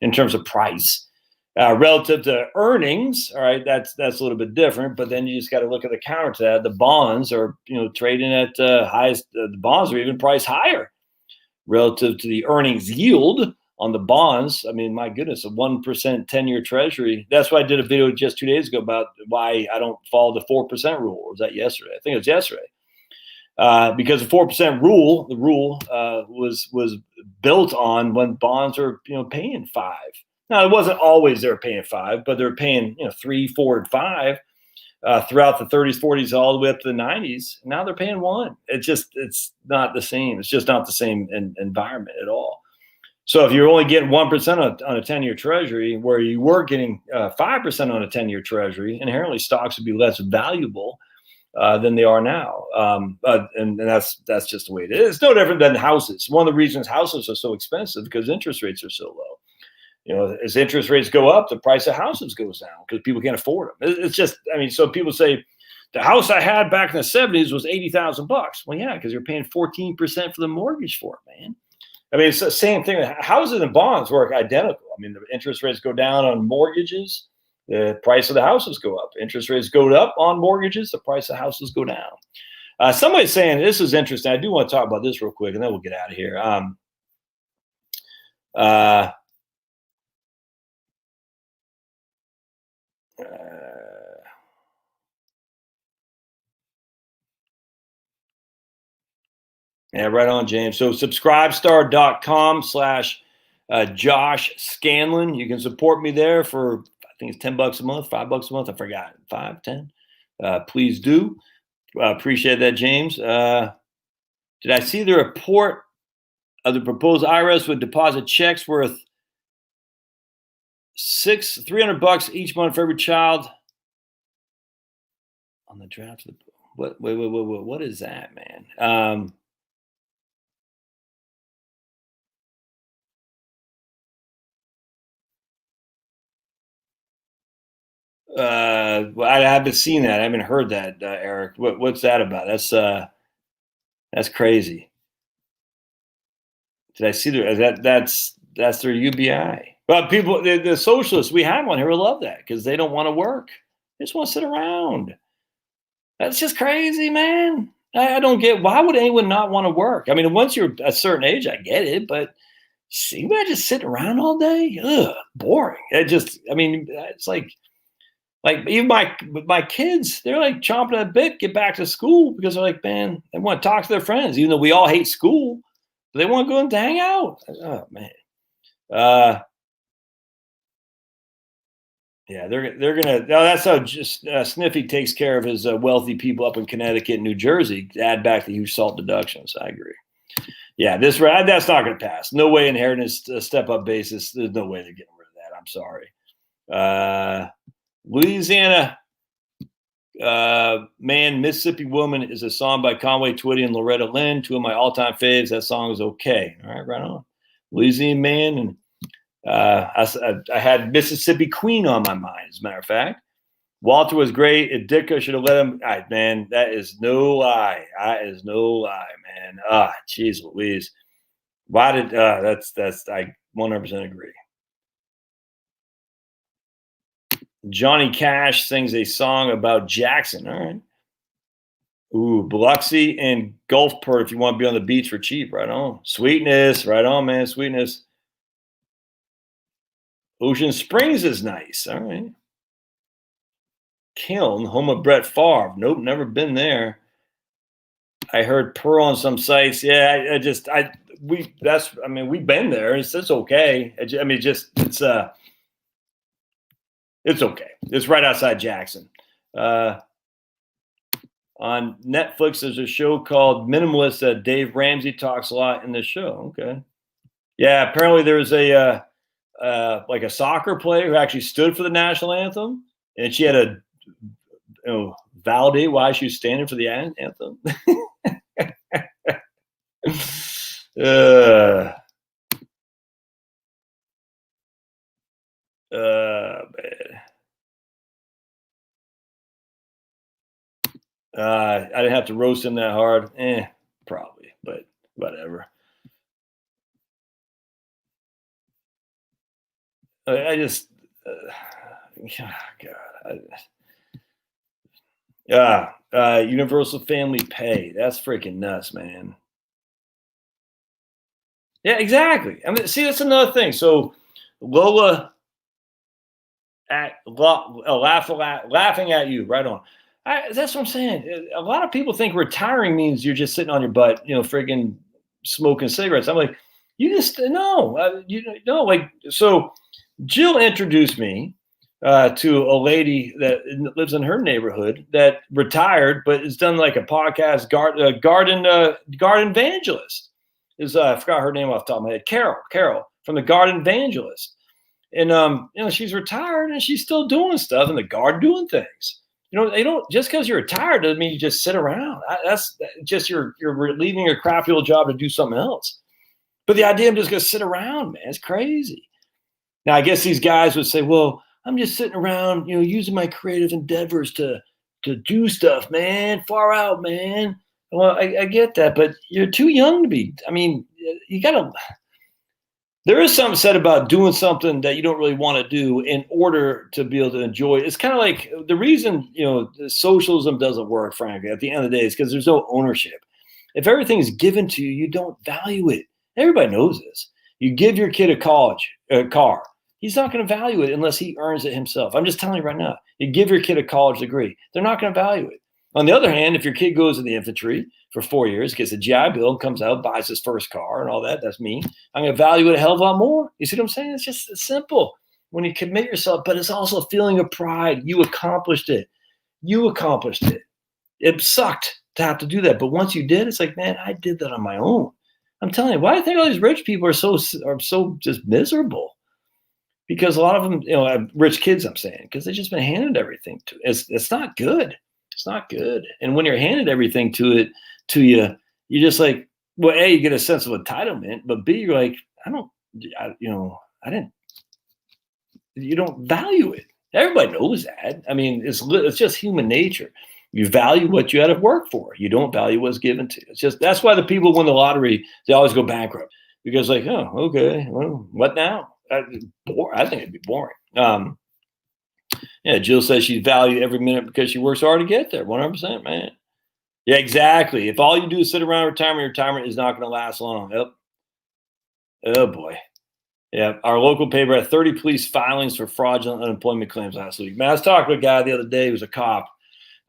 in terms of price. Relative to earnings, all right, that's a little bit different. But then you just got to look at the counter to that. The bonds are trading at highest. The bonds are even priced higher relative to the earnings yield on the bonds. I mean, my goodness, a 1% 10-year treasury. That's why I did a video just 2 days ago about why I don't follow the 4% rule. Or was that yesterday? I think it was yesterday. Because the 4% rule, the rule was built on when bonds are paying 5. Now it wasn't always they were paying 5, but they're paying 3, 4, and 5 throughout the 30s, 40s, all the way up to the 90s. Now they're paying 1. It's not the same. It's just not the same environment at all. So if you're only getting 1% on a 10-year treasury, where you were getting 5% on a 10-year treasury, inherently stocks would be less valuable than they are now. And that's just the way it is. It's no different than houses. One of the reasons houses are so expensive because interest rates are so low. As interest rates go up, the price of houses goes down because people can't afford them. It's just, I mean, so people say the house I had back in the 70s was $80,000. Well, yeah, because you're paying 14% for the mortgage for it, man. I mean, it's the same thing. Houses and bonds work identical. I mean, the interest rates go down on mortgages, the price of the houses go up. Interest rates go up on mortgages, the price of houses go down. Somebody's saying this is interesting. I do want to talk about this real quick, and then we'll get out of here. Yeah, right on, James. So subscribestar.com/Josh Scanlon. You can support me there for, I think it's $10 a month, $5 a month. I forgot, 5, 10. Please do. Appreciate that, James. Did I see the report of the proposed IRS would deposit checks worth $300 each month for every child on the draft? Wait, what is that, man? Well, I haven't seen that. I haven't heard that, Eric. What's that about? That's crazy. Did I see that's their UBI? But people, the socialists, we have one here who love that because they don't want to work. They just want to sit around. That's just crazy, man. I don't get why would anyone not want to work? I mean, once you're a certain age, I get it, but see, man, just sitting around all day, ugh, boring. I mean, it's like even my kids, they're like chomping at the bit, get back to school because they're like, man, they want to talk to their friends, even though we all hate school. But they want to go and hang out. Oh man, yeah, they're gonna. No, that's how just Sniffy takes care of his wealthy people up in Connecticut and New Jersey. Add back the huge SALT deductions. I agree. Yeah, that's not going to pass. No way inheritance step up basis. There's no way they're getting rid of that. I'm sorry. Louisiana Man, Mississippi Woman is a song by Conway Twitty and Loretta Lynn, 2 of my all-time faves. That song is okay. All right, right on. Louisiana Man, and I had Mississippi Queen on my mind, as a matter of fact. Walter was great. Ditka should have let him. All right, man, that is no lie. That is no lie, man. Jeez Louise. Why did that's I 100% agree. Johnny Cash sings a song about Jackson. All right. Ooh, Biloxi and Gulfport if you want to be on the beach for cheap. Right on. Sweetness. Right on, man. Sweetness. Ocean Springs is nice. All right. Kiln, home of Brett Favre. Nope, never been there. I heard Pearl on some sites. Yeah, we've been there. It's okay. It's okay. It's right outside Jackson. On Netflix, there's a show called Minimalist that Dave Ramsey talks a lot in the show. Okay. Yeah, apparently there's a soccer player who actually stood for the national anthem, and she had a validate why she's standing for the anthem. Man. I didn't have to roast him that hard. Probably, but whatever. I just, God. Universal family pay. That's freaking nuts, man. Yeah, exactly. I mean, see, that's another thing. So Lola laughing at you, right on. That's what I'm saying. A lot of people think retiring means you're just sitting on your butt, friggin' smoking cigarettes. I'm like, you just no, like so. Jill introduced me to a lady that lives in her neighborhood that retired, but has done like a podcast, garden evangelist. I forgot her name off the top of my head. Carol from the Garden Evangelist. And she's retired and she's still doing stuff in the garden, doing things. They don't, just because you're retired doesn't mean you just sit around. That's just you're leaving your crappy old job to do something else. But the idea I'm just gonna sit around, man, it's crazy. Now I guess these guys would say, well, I'm just sitting around, using my creative endeavors to do stuff, man. Far out, man. Well, I get that, but you're too young to be. I mean, you gotta. There is something said about doing something that you don't really want to do in order to be able to enjoy it. It's kind of like the reason, socialism doesn't work, frankly, at the end of the day, is because there's no ownership. If everything's given to you, you don't value it. Everybody knows this. You give your kid a car. He's not going to value it unless he earns it himself. I'm just telling you right now. You give your kid a college degree. They're not going to value it. On the other hand, if your kid goes in the infantry for 4 years, gets a GI Bill, comes out, buys his first car and all that, that's me. I'm going to value it a hell of a lot more. You see what I'm saying? It's just simple when you commit yourself, but it's also a feeling of pride. You accomplished it. It sucked to have to do that. But once you did, it's like, man, I did that on my own. I'm telling you, why do you think all these rich people are so just miserable? Because a lot of them, have rich kids, I'm saying, because they've just been handed everything to. It's not good. It's not good. And when you're handed everything to you, you're just like, well, A, you get a sense of entitlement, but B, you're like, you don't value it. Everybody knows that. I mean, it's just human nature. You value what you had to work for. You don't value what's given to you. It's just, that's why the people win the lottery, they always go bankrupt, because like, oh, okay, well, what now? I think it'd be boring. Jill says she values every minute because she works hard to get there. 100%, man. Yeah, exactly. If all you do is sit around retirement is not going to last long. Yep. Oh boy. Yeah, our local paper had 30 police filings for fraudulent unemployment claims last week. Man, I was talking to a guy the other day who was a cop,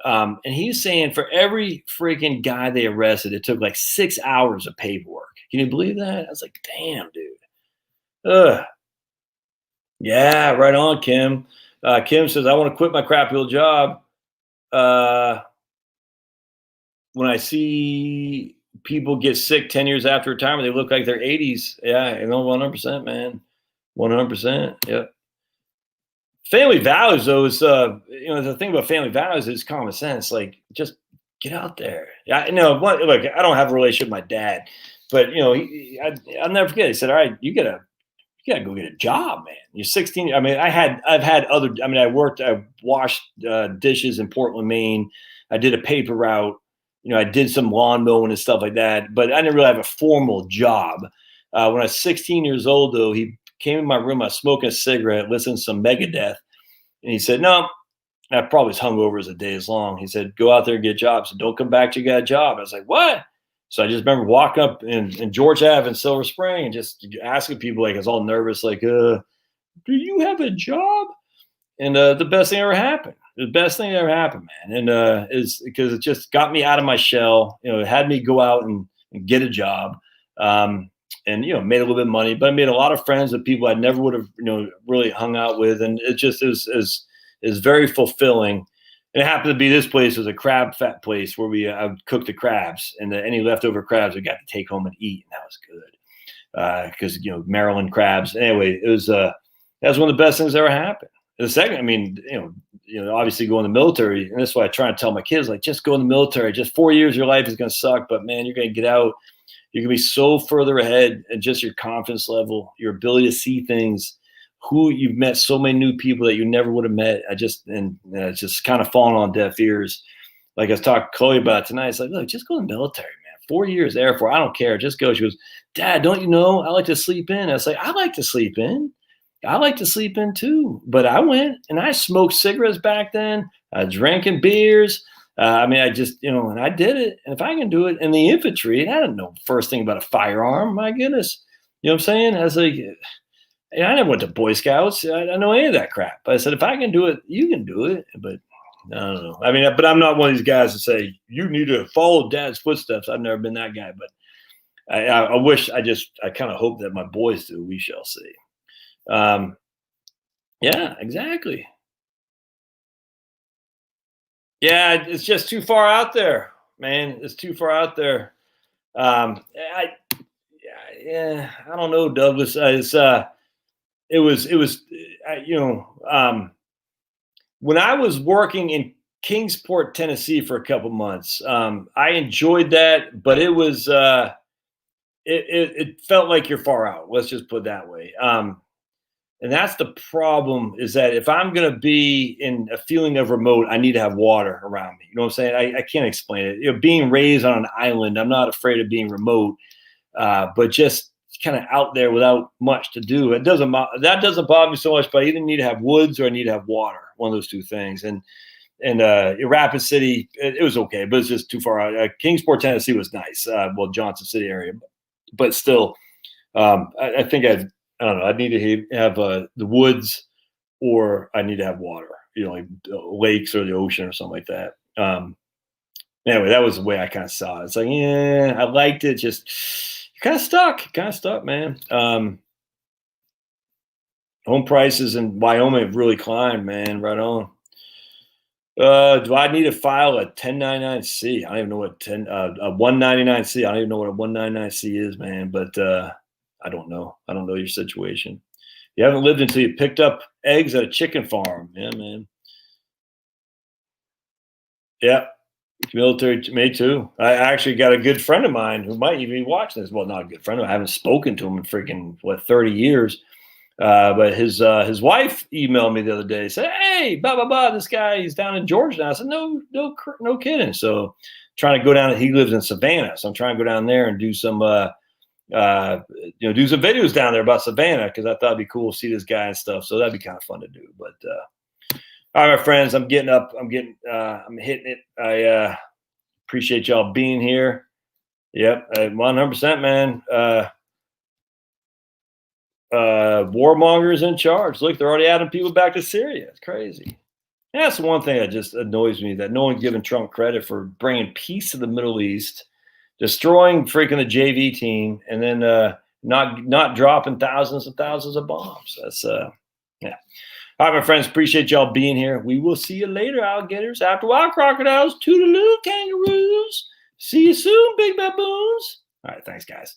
and he's saying for every freaking guy they arrested, it took like 6 hours of paperwork. Can you believe that? I was like, damn, dude. Ugh. Yeah, right on, Kim. Kim says, I want to quit my crappy old job. When I see people get sick 10 years after retirement, they look like they're 80s. Yeah, 100%, man. 100%. Yeah. Family values, though, is, the thing about family values is common sense. Like, just get out there. Yeah, look, I don't have a relationship with my dad, but, I'll never forget. He said, all right, you got to go get a job, man. You're 16. I mean, I washed dishes in Portland, Maine. I did a paper route. I did some lawn mowing and stuff like that, but I didn't really have a formal job. When I was 16 years old, though, he came in my room. I was smoking a cigarette, listening to some Megadeth. And he said, no, I probably was hungover as the days long. He said, go out there and get jobs. So don't come back till you got a job. I was like, what? So I just remember walking up in George Ave in Silver Spring and just asking people, like, I was all nervous, like, do you have a job? And the best thing ever happened. The best thing that ever happened, man. And is because it just got me out of my shell. It had me go out and get a job. And made a little bit of money, but I made a lot of friends with people I never would have, really hung out with. And it just is very fulfilling. And it happened to be, this place was a crab fat place where I would cook the crabs, and any leftover crabs we got to take home and eat. And that was good. Because, Maryland crabs. Anyway, it was, that was one of the best things that ever happened. the second, I mean, obviously go in the military, and that's why I try to tell my kids, like, just go in the military. Just 4 years of your life is going to suck, but man, you're going to get out. You're going to be so further ahead, and just your confidence level, your ability to see things, who you've met so many new people that you never would have met. It's just kind of falling on deaf ears. Like I was talking to Chloe about it tonight. It's like, look, just go in the military, man. 4 years, Air Force. I don't care. Just go. She goes, Dad, don't you know I like to sleep in? I was like, I like to sleep in. I like to sleep in too. But I went and I smoked cigarettes back then. I was drinking beers. I just, and I did it. And if I can do it in the infantry, and I didn't know first thing about a firearm, my goodness. You know what I'm saying? I was like, I never went to Boy Scouts. I don't know any of that crap. But I said, if I can do it, you can do it. But I don't know. I mean, but I'm not one of these guys to say, you need to follow Dad's footsteps. I've never been that guy. But I wish, I kind of hope that my boys do. We shall see. Yeah, exactly. Yeah, it's just too far out there, man. It's too far out there. I don't know, Douglas. When I was working in Kingsport, Tennessee for a couple months, I enjoyed that, but it was it felt like you're far out. Let's just put it that way. And that's the problem, is that if I'm going to be in a feeling of remote, I need to have water around me. You know what I'm saying? I can't explain it. Being raised on an island, I'm not afraid of being remote, but just kind of out there without much to do. That doesn't bother me so much, but I either need to have woods or I need to have water, one of those two things. And Rapid City, it was okay, but it's just too far out. Kingsport, Tennessee was nice. Johnson City area, but still, I think I don't know. I need to have the woods, or I need to have water, like lakes or the ocean or something like that. Anyway, that was the way I kind of saw it. It's like, yeah, I liked it. Just kind of stuck, man. Home prices in Wyoming have really climbed, man. Right on. Do I need to file a 1099-C? I don't even know what a 199-C. I don't even know what a 199-C is, man. But I don't know. I don't know your situation. You haven't lived until you picked up eggs at a chicken farm. Yeah, man. Yeah. Military, me too. I actually got a good friend of mine who might even be watching this. Well, not a good friend. I haven't spoken to him in freaking 30 years. But his wife emailed me the other day, said, "Hey, blah blah blah. This guy, he's down in Georgia now." I said, "No kidding." So trying to go down. He lives in Savannah, so I'm trying to go down there and do some do some videos down there about Savannah, because I thought it'd be cool to see this guy and stuff. So that'd be kind of fun to do. But all right, my friends, I'm getting up. I'm hitting it. I appreciate y'all being here. Yep, 100%, man. Warmongers in charge. Look, they're already adding people back to Syria. It's crazy. And that's the one thing that just annoys me, that no one's giving Trump credit for bringing peace to the Middle East, destroying freaking the JV team, and then not dropping thousands and thousands of bombs. That's yeah. All right, my friends, appreciate y'all being here. We will see you later, alligators. After a while, crocodiles. Toodaloo, kangaroos. See you soon, big baboons. All right, thanks, guys.